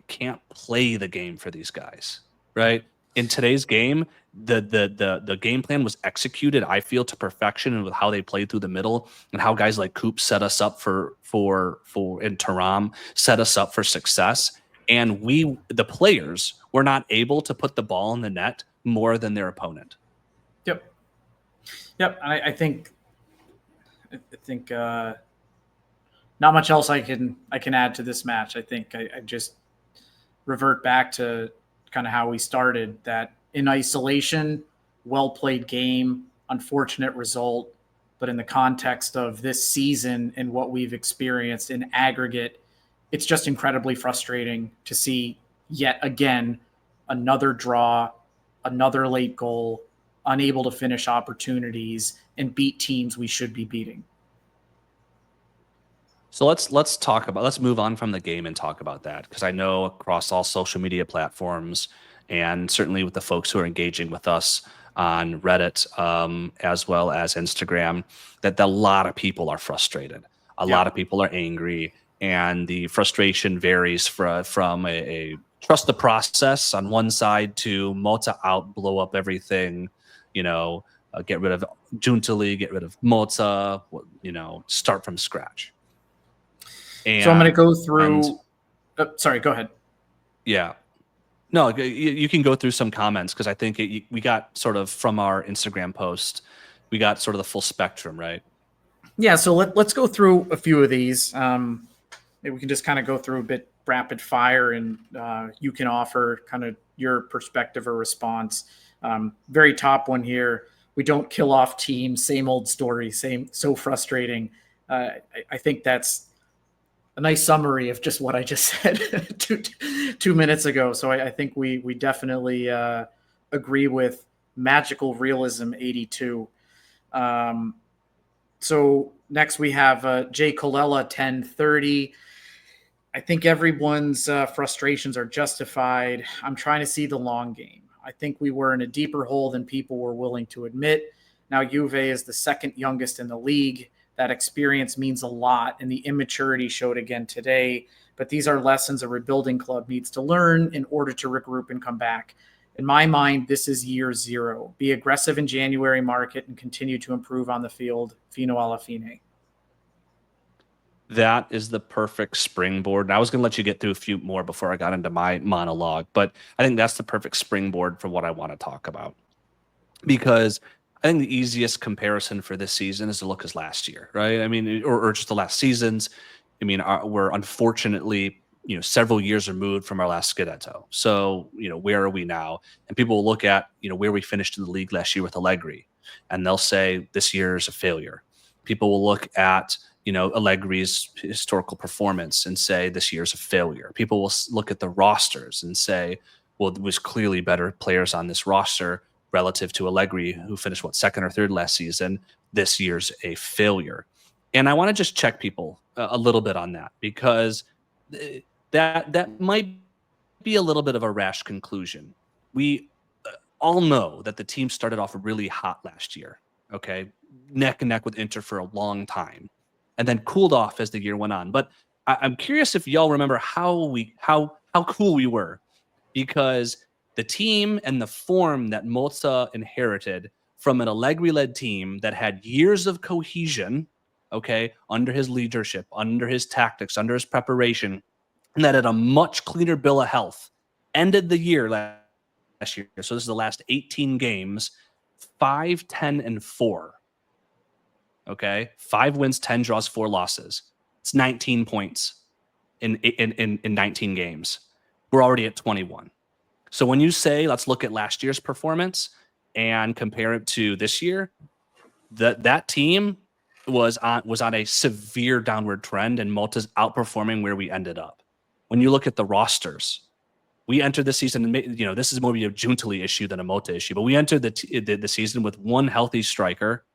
can't play the game for these guys, right? In today's game, the game plan was executed, I feel, to perfection, and with how they played through the middle and how guys like Coop set us up for and Taram set us up for success. And the players, were not able to put the ball in the net more than their opponent. Yep. I think not much else I can add to this match. I think I just revert back to kind of how we started, that in isolation, well played game, unfortunate result, but in the context of this season and what we've experienced in aggregate, it's just incredibly frustrating to see yet again another draw, another late goal, unable to finish opportunities and beat teams we should be beating. So let's move on from the game and talk about that, because I know across all social media platforms, and certainly with the folks who are engaging with us on Reddit, as well as Instagram, that a lot of people are frustrated. A lot of people are angry, and the frustration varies from a trust the process on one side to Mota out, blow up everything, get rid of Giuntoli, get rid of Mota, start from scratch. So I'm going to go through. Sorry, go ahead. Yeah. No, you can go through some comments, because I think we got sort of from our Instagram post, we got sort of the full spectrum, right? Yeah, so let's go through a few of these. Maybe we can just kind of go through a bit rapid fire, and you can offer kind of your perspective or response. Very top one here. We don't kill off teams. Same old story. So frustrating. I think that's a nice summary of just what I just said 2 minutes ago. So I think we definitely agree with magical realism 82. So next we have Jay Colella 1030. I think everyone's frustrations are justified. I'm trying to see the long game. I think we were in a deeper hole than people were willing to admit. Now Juve is the second youngest in the league. That experience means a lot, and the immaturity showed again today. But these are lessons a rebuilding club needs to learn in order to regroup and come back. In my mind, this is year zero. Be aggressive in January market and continue to improve on the field. Fino alla fine. That is the perfect springboard. And I was going to let you get through a few more before I got into my monologue, but I think that's the perfect springboard for what I want to talk about. Because I think the easiest comparison for this season is to look as last year, right? I mean, or just the last seasons. I mean, we're unfortunately, several years removed from our last Scudetto. So, where are we now? And people will look at, where we finished in the league last year with Allegri, and they'll say this year is a failure. People will look at, Allegri's historical performance and say this year's a failure. People will look at the rosters and say, well, there was clearly better players on this roster relative to Allegri, who finished second or third last season. This year's a failure. And I want to just check people a little bit on that, because that might be a little bit of a rash conclusion. We all know that the team started off really hot last year, okay? Neck and neck with Inter for a long time, and then cooled off as the year went on. But I'm curious if y'all remember how cool we were, because the team and the form that Mozza inherited from an Allegri-led team that had years of cohesion, okay, under his leadership, under his tactics, under his preparation, and that had a much cleaner bill of health, ended the year last year. So this is the last 18 games, 5, 10, and 4. Okay, 5 wins, 10 draws, 4 losses. It's 19 points in 19 games. We're already at 21. So when you say, let's look at last year's performance, and compare it to this year, that team was on a severe downward trend, and Malta's outperforming where we ended up. When you look at the rosters, we entered the season, and this is more of a Giuntoli issue than a Malta issue, but we entered the season with one healthy striker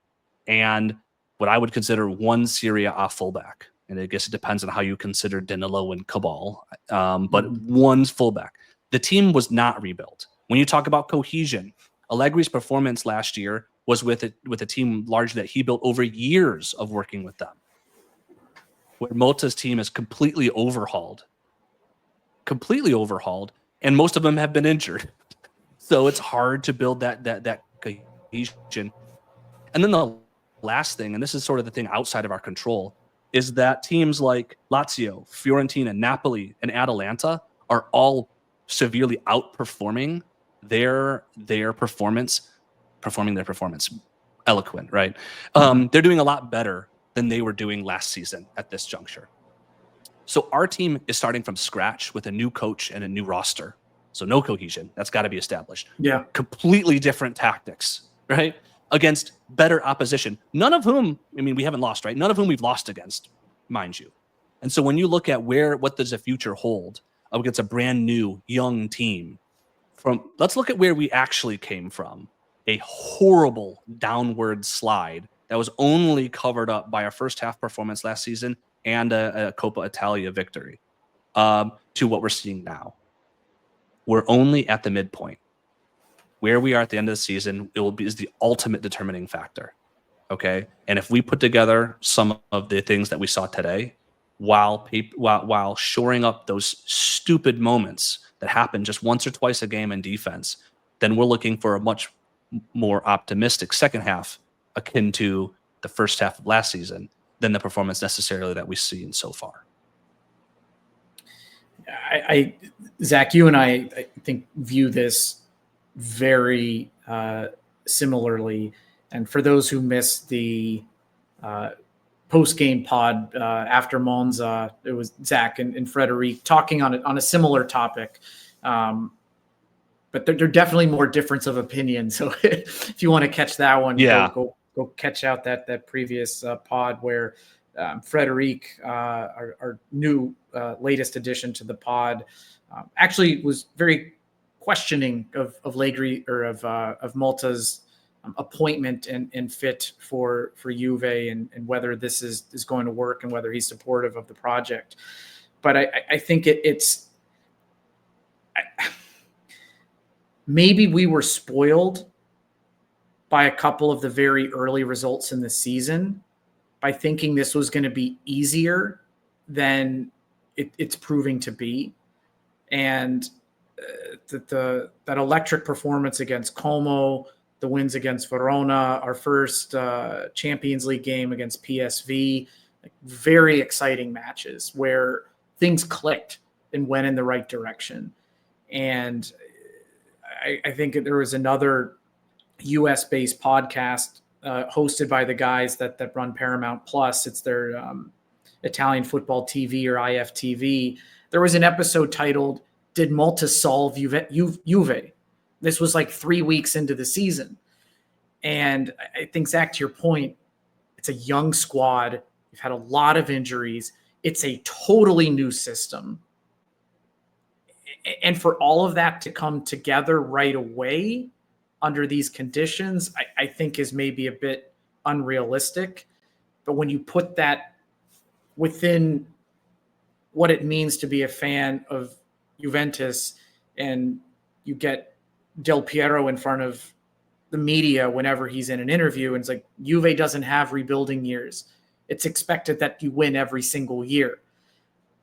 and what I would consider one Serie A fullback. And I guess it depends on how you consider Danilo and Cabal, but one's fullback. The team was not rebuilt. When you talk about cohesion, Allegri's performance last year was with a team largely that he built over years of working with them. Where Malta's team is completely overhauled, and most of them have been injured. So it's hard to build that cohesion. And then the last thing, and this is sort of the thing outside of our control, is that teams like Lazio, Fiorentina, Napoli, and Atalanta are all severely outperforming their performance. Eloquent, right? They're doing a lot better than they were doing last season at this juncture. So our team is starting from scratch with a new coach and a new roster. So no cohesion. That's got to be established. Yeah. Completely different tactics, right? Against better opposition. None of whom, we haven't lost, right? None of whom we've lost against, mind you. And so when you look at what does the future hold against a brand new young team, let's look at where we actually came from. A horrible downward slide that was only covered up by our first half performance last season and a Coppa Italia victory, to what we're seeing now. We're only at the midpoint. Where we are at the end of the season, is the ultimate determining factor. Okay, and if we put together some of the things that we saw today, while shoring up those stupid moments that happen just once or twice a game in defense, then we're looking for a much more optimistic second half, akin to the first half of last season, than the performance necessarily that we've seen so far. Zach, you and I think view this very similarly. And for those who missed the post-game pod after Monza, it was Zach and Frederic talking on a similar topic. But there are definitely more difference of opinion. So if you want to catch that one, go catch out that previous pod where Frederic, our new latest addition to the pod, actually was very questioning of Allegri or of Malta's appointment and fit for Juve and whether this is going to work and whether he's supportive of the project. But I think it's maybe we were spoiled by a couple of the very early results in the season by thinking this was going to be easier than it's proving to be. And that electric performance against Como, the wins against Verona, our first Champions League game against PSV, very exciting matches where things clicked and went in the right direction. And I think there was another US-based podcast hosted by the guys that run Paramount Plus. It's their Italian Football TV or IFTV. There was an episode titled, "Did Malta Solve Juve?" This was like 3 weeks into the season. And I think, Zach, to your point, it's a young squad. You've had a lot of injuries. It's a totally new system. And for all of that to come together right away under these conditions, I think is maybe a bit unrealistic. But when you put that within what it means to be a fan of Juventus and you get Del Piero in front of the media whenever he's in an interview and it's like, Juve doesn't have rebuilding years. It's expected that you win every single year.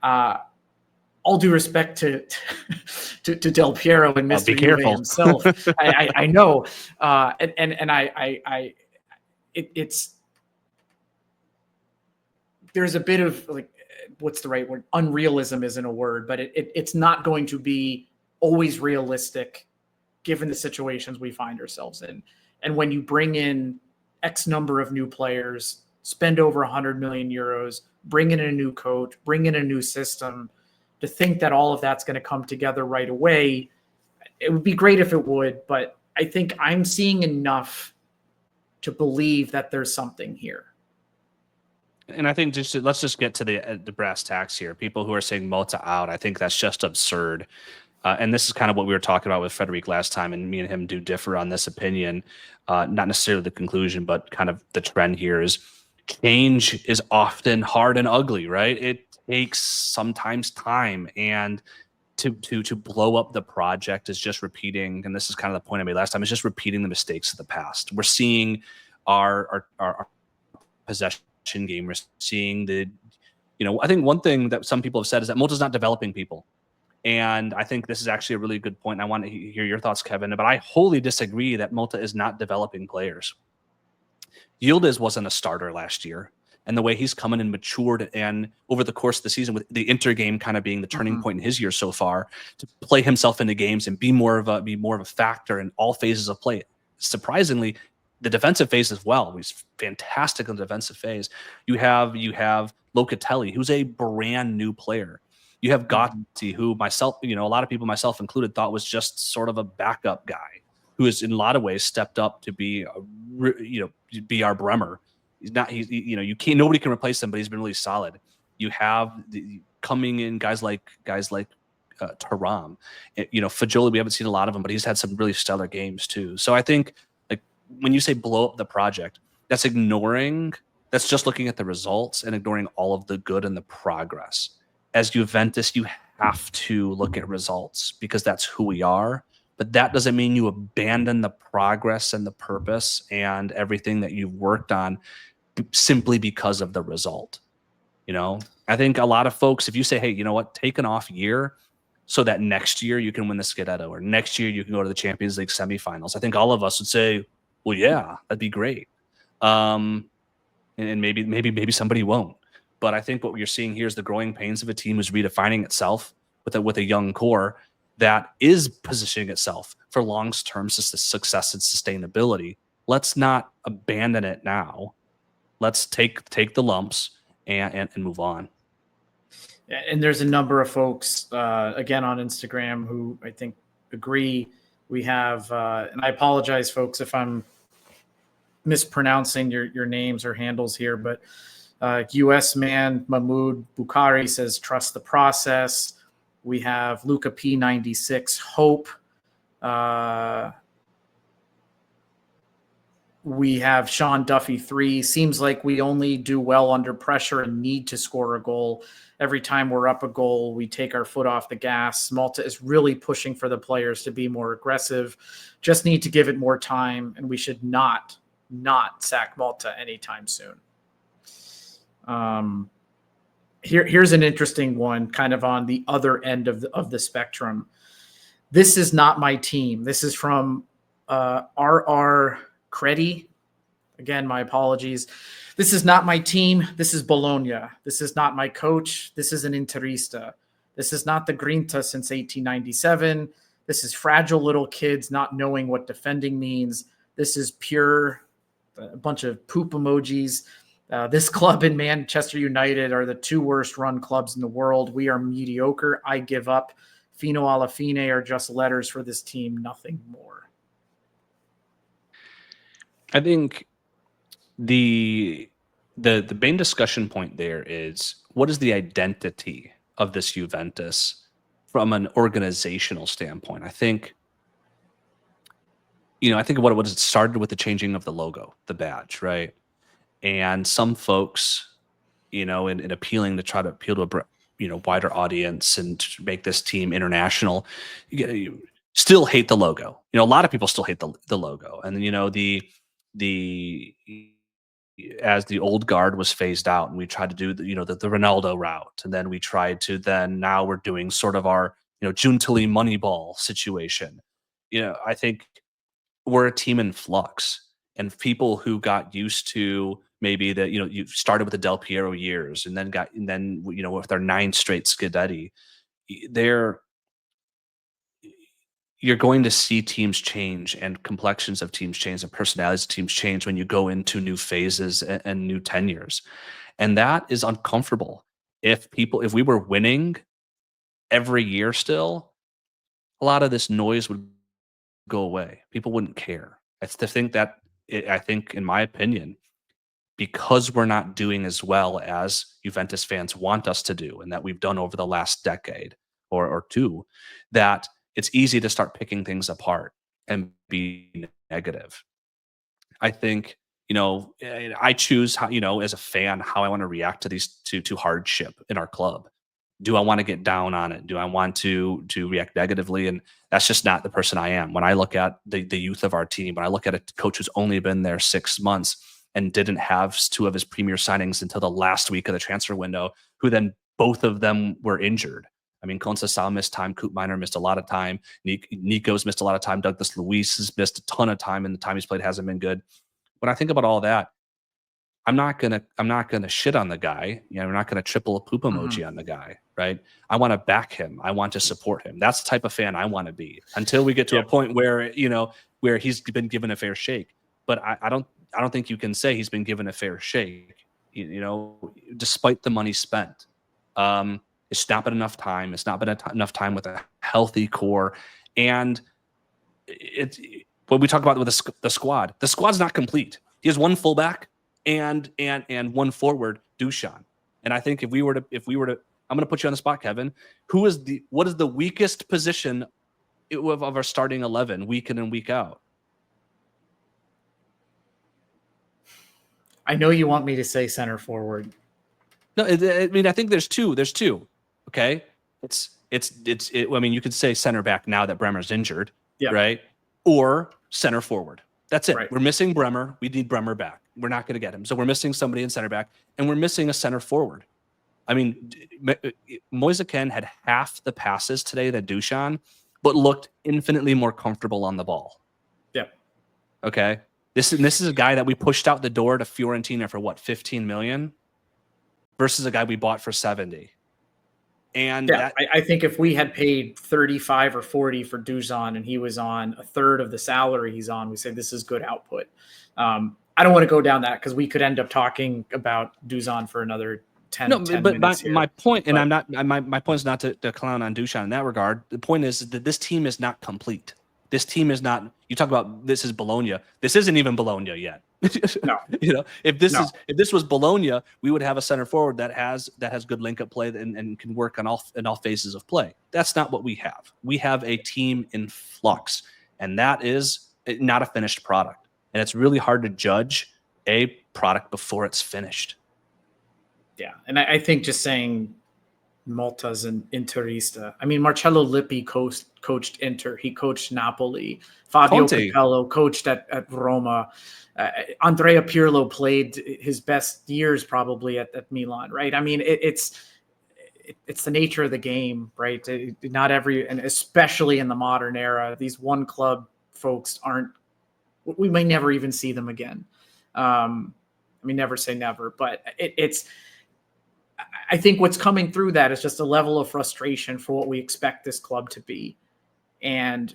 All due respect to Del Piero and Mr. Juve himself. I know. It's there's a bit of like, what's the right word? Unrealism isn't a word, but it's not going to be always realistic given the situations we find ourselves in. And when you bring in X number of new players, spend over 100 million euros, bring in a new coach, bring in a new system, to think that all of that's going to come together right away, it would be great if it would, but I think I'm seeing enough to believe that there's something here. And I think let's just get to the brass tacks here. People who are saying Mota out, I think that's just absurd. And this is kind of what we were talking about with Frederic last time, and me and him do differ on this opinion. Not necessarily the conclusion, but kind of the trend here is change is often hard and ugly, right? It takes sometimes time, and to blow up the project is just repeating. And this is kind of the point I made last time. Is just repeating the mistakes of the past. We're seeing our possession game. We're seeing I think one thing that some people have said is that Mota's not developing people. And I think this is actually a really good point. And I want to hear your thoughts, Kevin, but I wholly disagree that Mota is not developing players. Yildiz wasn't a starter last year. And the way he's come in and matured, and over the course of the season, with the Inter game kind of being the turning point in his year so far, to play himself into games and be more of a factor in all phases of play. Surprisingly, the defensive phase as well. He's fantastic in the defensive phase. You have Locatelli, who's a brand new player. You have Gotti, who myself, a lot of people, myself included, thought was just sort of a backup guy, who has in a lot of ways stepped up to be be our Bremer. Nobody can replace him, but he's been really solid. You have coming in guys like Thuram. Fajoli, we haven't seen a lot of him, but he's had some really stellar games too. So I think, like, when you say blow up the project, that's just looking at the results and ignoring all of the good and the progress. As Juventus, you have to look at results because that's who we are. But that doesn't mean you abandon the progress and the purpose and everything that you've worked on simply because of the result. I think a lot of folks, if you say, hey, you know what, take an off year so that next year you can win the Scudetto, or next year you can go to the Champions League semifinals, I think all of us would say, well, yeah, that'd be great. And maybe somebody won't. But I think what you're seeing here is the growing pains of a team who's redefining itself with a young core that is positioning itself for long-term success and sustainability. Let's not abandon it now. Let's take the lumps and move on. And there's a number of folks, again, on Instagram who I think agree. We have, and I apologize, folks, if I'm mispronouncing your names or handles here, but US man Mahmoud Bukhari says, trust the process. We have Luca P96 Hope. We have Sean Duffy 3. Seems like we only do well under pressure and need to score a goal. Every time we're up a goal, we take our foot off the gas. Malta is really pushing for the players to be more aggressive. Just need to give it more time, and we should not sack Malta anytime soon. Here's an interesting one, kind of on the other end of the spectrum. This is not my team. This is from RR Credi. Again, my apologies. This is not my team. This is Bologna. This is not my coach. This is an Interista. This is not the Grinta since 1897. This is fragile little kids not knowing what defending means. This is pure, a bunch of poop emojis. This club and Manchester United are the two worst run clubs in the world. We are mediocre. I give up. Fino alla fine are just letters for this team, nothing more. I think the main discussion point there is, what is the identity of this Juventus from an organizational standpoint? I think what it started with the changing of the logo, the badge, right? And some folks, in appealing to try to appeal to a wider audience and to make this team international, you still hate the logo. A lot of people still hate the logo, and as the old guard was phased out, and we tried to do the Ronaldo route, and then we tried to now we're doing sort of our Giuntoli Moneyball situation. I think we're a team in flux, and people who got used to maybe that you started with the Del Piero years and then with their 9 straight Scudetti, you're going to see teams change and complexions of teams change and personalities of teams change when you go into new phases and new tenures. And that is uncomfortable. If we were winning every year still, a lot of this noise would go away. People wouldn't care. It's to think that I think, in my opinion, because we're not doing as well as Juventus fans want us to do, and that we've done over the last decade or two, that it's easy to start picking things apart and be negative. I think, I choose how, as a fan, how I want to react to these to hardship in our club. Do I want to get down on it? Do I want to react negatively? And that's just not the person I am. When I look at the youth of our team, when I look at a coach who's only been there 6 months and didn't have two of his premier signings until the last week of the transfer window, who then both of them were injured. I mean, Conceição missed time. Coop Miner missed a lot of time. Nico's missed a lot of time. Douglas Luiz has missed a ton of time, and the time he's played hasn't been good. When I think about all that, I'm not gonna shit on the guy. I'm not gonna triple a poop emoji on the guy, right? I want to back him. I want to support him. That's the type of fan I want to be until we get to a point where where he's been given a fair shake. But I don't think you can say he's been given a fair shake. Despite the money spent, it's not been enough time. It's not been enough time with a healthy core, and when we talk about with the squad's not complete. He has one fullback and one forward, Dusan. And I think if we were to, I'm going to put you on the spot, Kevin. What is the weakest position of our starting 11 week in and week out? I know you want me to say center forward. No, I mean, I think there's two. Okay. I mean, you could say center back now that Bremer's injured, right? Or center forward. That's it. Right. We're missing Bremer. We need Bremer back. We're not going to get him. So we're missing somebody in center back, and we're missing a center forward. I mean, Moise Kean had half the passes today than Dusan, but looked infinitely more comfortable on the ball. Yeah. Okay. This is a guy that we pushed out the door to Fiorentina for what, 15 million versus a guy we bought for 70. And I think if we had paid 35 or 40 for Dusan and he was on a third of the salary he's on, we say this is good output. I don't want to go down that because we could end up talking about Dusan for another 10 minutes. My point, and my point is not to clown on Dusan in that regard. The point is that this team is not complete. This team is not. You talk about this is Bologna. This isn't even Bologna yet. No. If this was Bologna, we would have a center forward that has good link up play and can work on all phases of play. That's not what we have. We have a team in flux, and that is not a finished product. And it's really hard to judge a product before it's finished. Yeah, and I think just saying Malta's an Interista. I mean, Marcello Lippi coached Inter. He coached Napoli. Fabio Capello coached at Roma. Andrea Pirlo played his best years probably at Milan, right? I mean, it's the nature of the game, right? Not every, and especially in the modern era, these one club folks we may never even see them again. I mean, never say never, but I think what's coming through that is just a level of frustration for what we expect this club to be. And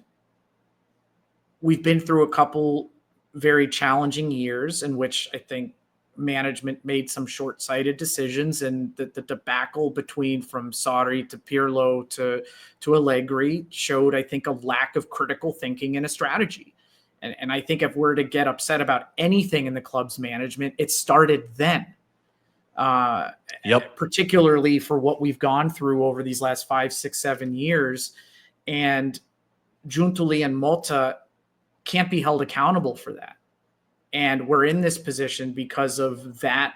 we've been through a couple very challenging years in which I think management made some short-sighted decisions, and the debacle from Sarri to Pirlo to Allegri showed, I think, a lack of critical thinking and a strategy. And I think if we're to get upset about anything in the club's management, it started then. Particularly for what we've gone through over these last 5, 6, 7 years. And Giuntoli and Motta can't be held accountable for that. And we're in this position because of that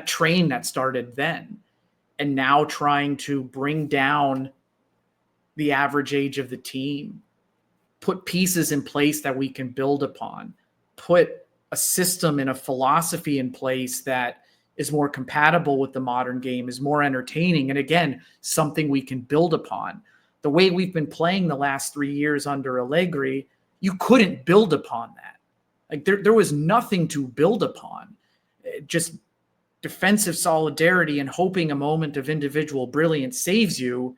train that started then, and now trying to bring down the average age of the team, put pieces in place that we can build upon, put a system and a philosophy in place that is more compatible with the modern game, is more entertaining, and again, something we can build upon. The way we've been playing the last 3 years under Allegri, you couldn't build upon that. Like there was nothing to build upon. Just defensive solidarity and hoping a moment of individual brilliance saves you.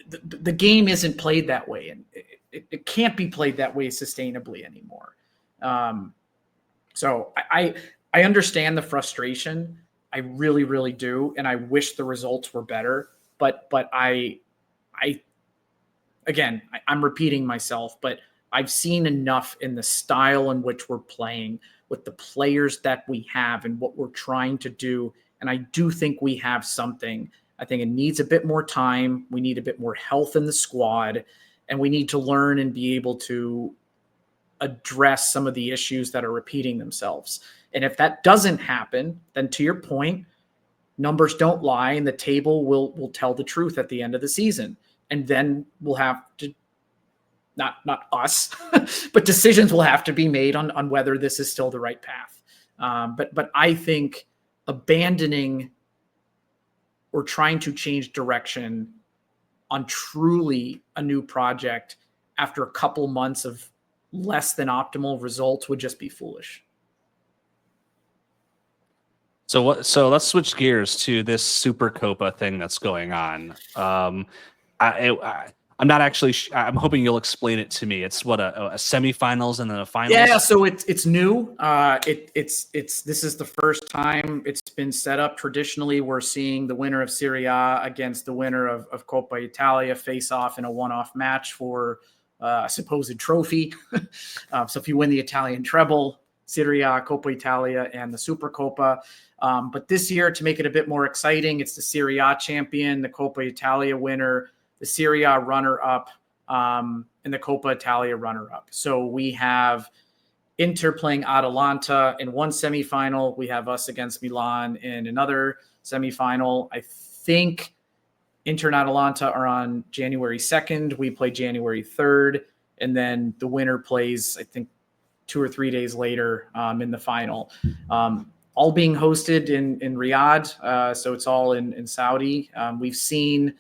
The game isn't played that way, and it can't be played that way sustainably anymore. So I understand the frustration. I really, really do, and I wish the results were better. But again, I'm repeating myself, but I've seen enough in the style in which we're playing with the players that we have and what we're trying to do. And I do think we have something. I think it needs a bit more time. We need a bit more health in the squad, and we need to learn and be able to address some of the issues that are repeating themselves. And if that doesn't happen, then to your point, numbers don't lie, and the table will tell the truth at the end of the season. And then we'll have to, not us, but decisions will have to be made on whether this is still the right path. But I think abandoning or trying to change direction on truly a new project after a couple months of less than optimal results would just be foolish. So let's switch gears to this Super Copa thing that's going on. I'm not actually. I'm hoping you'll explain it to me. It's what a semifinals and then a finals. Yeah, so it's new. This is the first time it's been set up. Traditionally, we're seeing the winner of Serie A against the winner of Coppa Italia face off in a one-off match for a supposed trophy. So if you win the Italian treble, Serie A, Coppa Italia, and the Super Coppa. But this year, to make it a bit more exciting, it's the Serie A champion, the Coppa Italia winner, the Serie A runner-up, and the Coppa Italia runner-up. So we have Inter playing Atalanta in one semifinal. We have us against Milan in another semifinal. I think Inter and Atalanta are on January 2nd. We play January 3rd. And then the winner plays, I think, 2 or 3 days later in the final. All being hosted in Riyadh. So it's all in Saudi. We've seen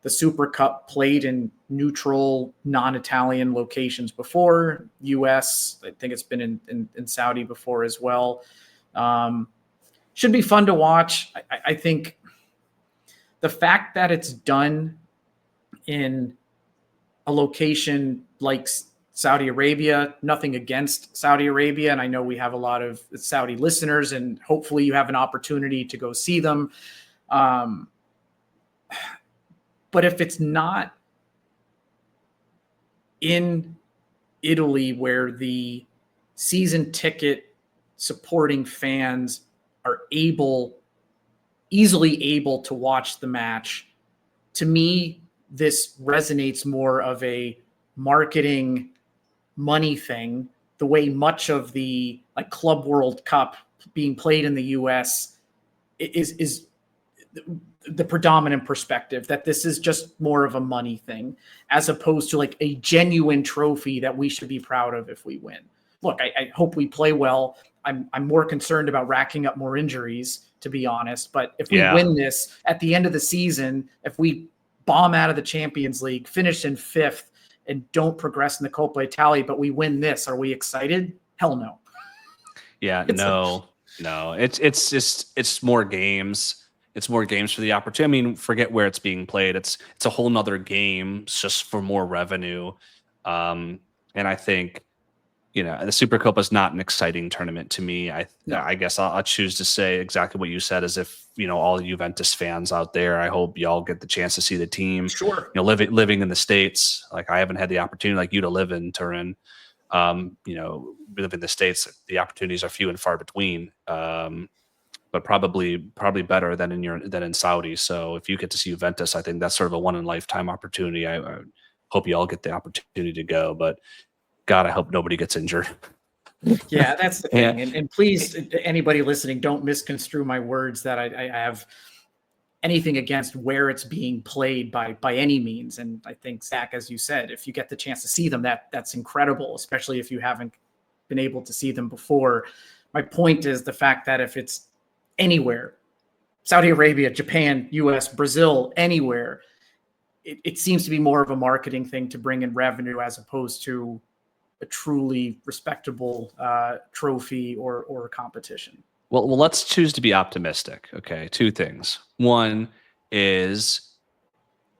the Super Cup played in neutral, non-Italian locations before. US, I think it's been in Saudi before as well. Should be fun to watch. I think the fact that it's done in a location like Saudi Arabia, nothing against Saudi Arabia, and I know we have a lot of Saudi listeners, and hopefully you have an opportunity to go see them. But if it's not in Italy where the season ticket supporting fans are easily able to watch the match, to me, this resonates more of a marketing money thing, the way much of the Club World Cup being played in the US is the predominant perspective, that this is just more of a money thing as opposed to a genuine trophy that we should be proud of if we win. Look, I hope we play well. I'm more concerned about racking up more injuries, to be honest. But if we win this at the end of the season, if we bomb out of the Champions League, finish in 5th, and don't progress in the Coppa Italia, but we win this, are we excited? Hell no. Yeah, no. It's more games. It's more games for the opportunity. I mean, forget where it's being played. It's a whole nother game just for more revenue. And I think, the Super Copa is not an exciting tournament to me. I guess I'll choose to say exactly what you said, as if, all Juventus fans out there, I hope y'all get the chance to see the team. Sure. Living in the States, I haven't had the opportunity like you to live in Turin. We live in the States, the opportunities are few and far between. But probably better than in Saudi. So if you get to see Juventus, I think that's sort of a one in lifetime opportunity. I hope you all get the opportunity to go, but God, I hope nobody gets injured. Yeah, that's the thing. And please, anybody listening, don't misconstrue my words that I have anything against where it's being played by any means. And I think, Zach, as you said, if you get the chance to see them, that's incredible, especially if you haven't been able to see them before. My point is the fact that if it's anywhere, Saudi Arabia, Japan, US, Brazil, anywhere, it seems to be more of a marketing thing to bring in revenue as opposed to a truly respectable trophy or competition. Well, let's choose to be optimistic. Okay, 2 things. One is,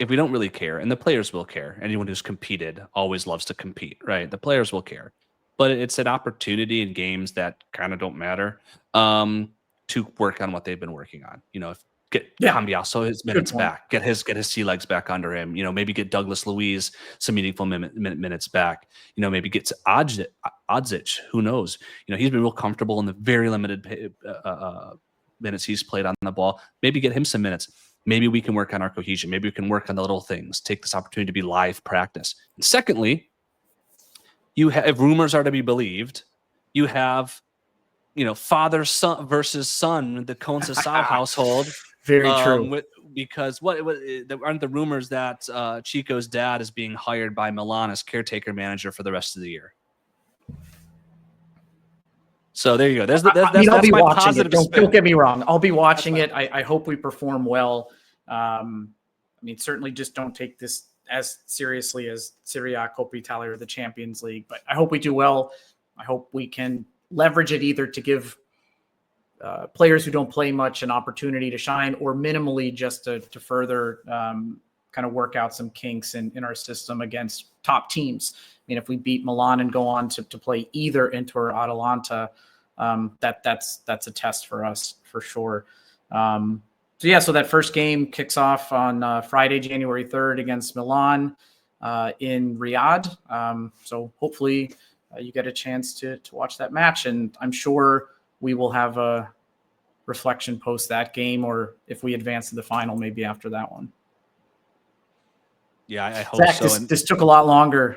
if we don't really care, and the players will care, anyone who's competed always loves to compete, right? The players will care. But it's an opportunity in games that kind of don't matter to work on what they've been working on. Get Cambiaso his minutes back, get his sea legs back under him. Maybe get Douglas Luiz some meaningful minutes back. Maybe get Odzic. Who knows? He's been real comfortable in the very limited minutes he's played on the ball. Maybe get him some minutes. Maybe we can work on our cohesion. Maybe we can work on the little things. Take this opportunity to be live practice. And secondly, if rumors are to be believed, you have father son versus son, the Conceição household. Very true. Because aren't the rumors that Chico's dad is being hired by Milan as caretaker manager for the rest of the year? So there you go. That's I'll be my watching positive it. spin. Don't get me wrong. I'll be watching it. I hope we perform well. Certainly just don't take this as seriously as Serie A, Coppa Italia, or the Champions League. But I hope we do well. I hope we can leverage it either to give players who don't play much an opportunity to shine, or minimally just to further kind of work out some kinks in our system against top teams. If we beat Milan and go on to play either Inter or Atalanta, that's a test for us for sure. So that first game kicks off on Friday, January 3rd against Milan in Riyadh. So hopefully you get a chance to watch that match, and I'm sure we will have a reflection post that game, or if we advance to the final, maybe after that one. Yeah, I hope Zach, so. This took a lot longer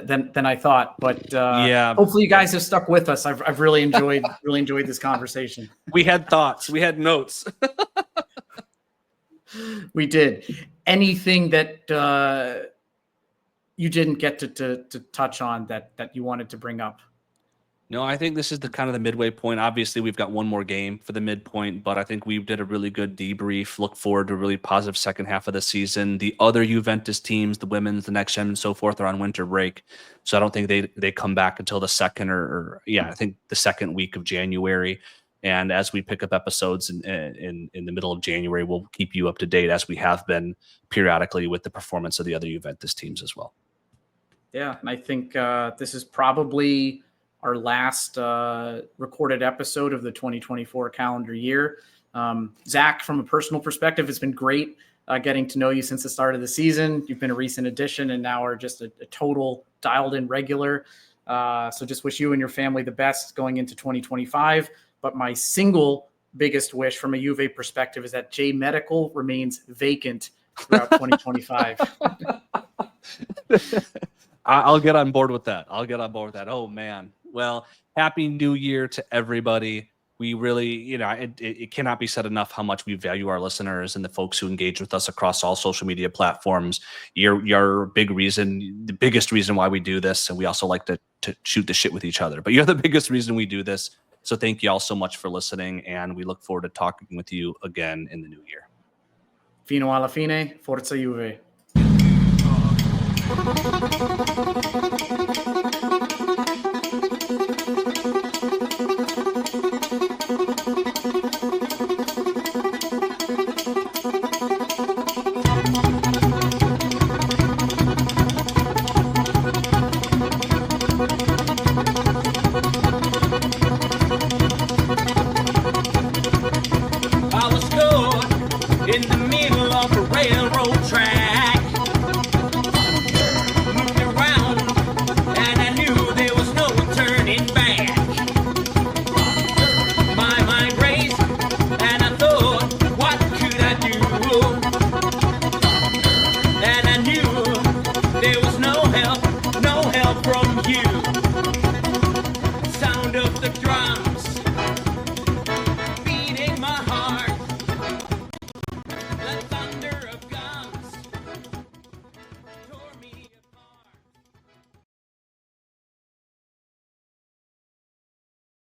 than I thought, but hopefully you guys have stuck with us. I've really enjoyed this conversation. We had thoughts, we had notes. We did. Anything that you didn't get to touch on that you wanted to bring up? No, I think this is the kind of the midway point. Obviously, we've got one more game for the midpoint, but I think we did a really good debrief. Look forward to a really positive second half of the season. The other Juventus teams, the women's, the next gen, and so forth, are on winter break, so I don't think they come back until the second I think the second week of January. And as we pick up episodes in the middle of January, we'll keep you up to date, as we have been periodically, with the performance of the other Juventus teams as well. Yeah, and I think this is probably our last recorded episode of the 2024 calendar year. Zach, from a personal perspective, it's been great getting to know you since the start of the season. You've been a recent addition and now are just a total dialed in regular. So just wish you and your family the best going into 2025. But my single biggest wish from a Juve perspective is that J Medical remains vacant throughout 2025. I'll get on board with that. Oh, man. Well, happy New Year to everybody. We really, it cannot be said enough how much we value our listeners and the folks who engage with us across all social media platforms. You're the biggest reason why we do this. And we also like to shoot the shit with each other. But you're the biggest reason we do this. So thank you all so much for listening. And we look forward to talking with you again in the new year. Fino alla fine, Forza Juve. I was stood in the middle of a railroad track, moved around, and I knew there was no turning back. My mind raced, and I thought, what could I do? And I knew there was no help from you.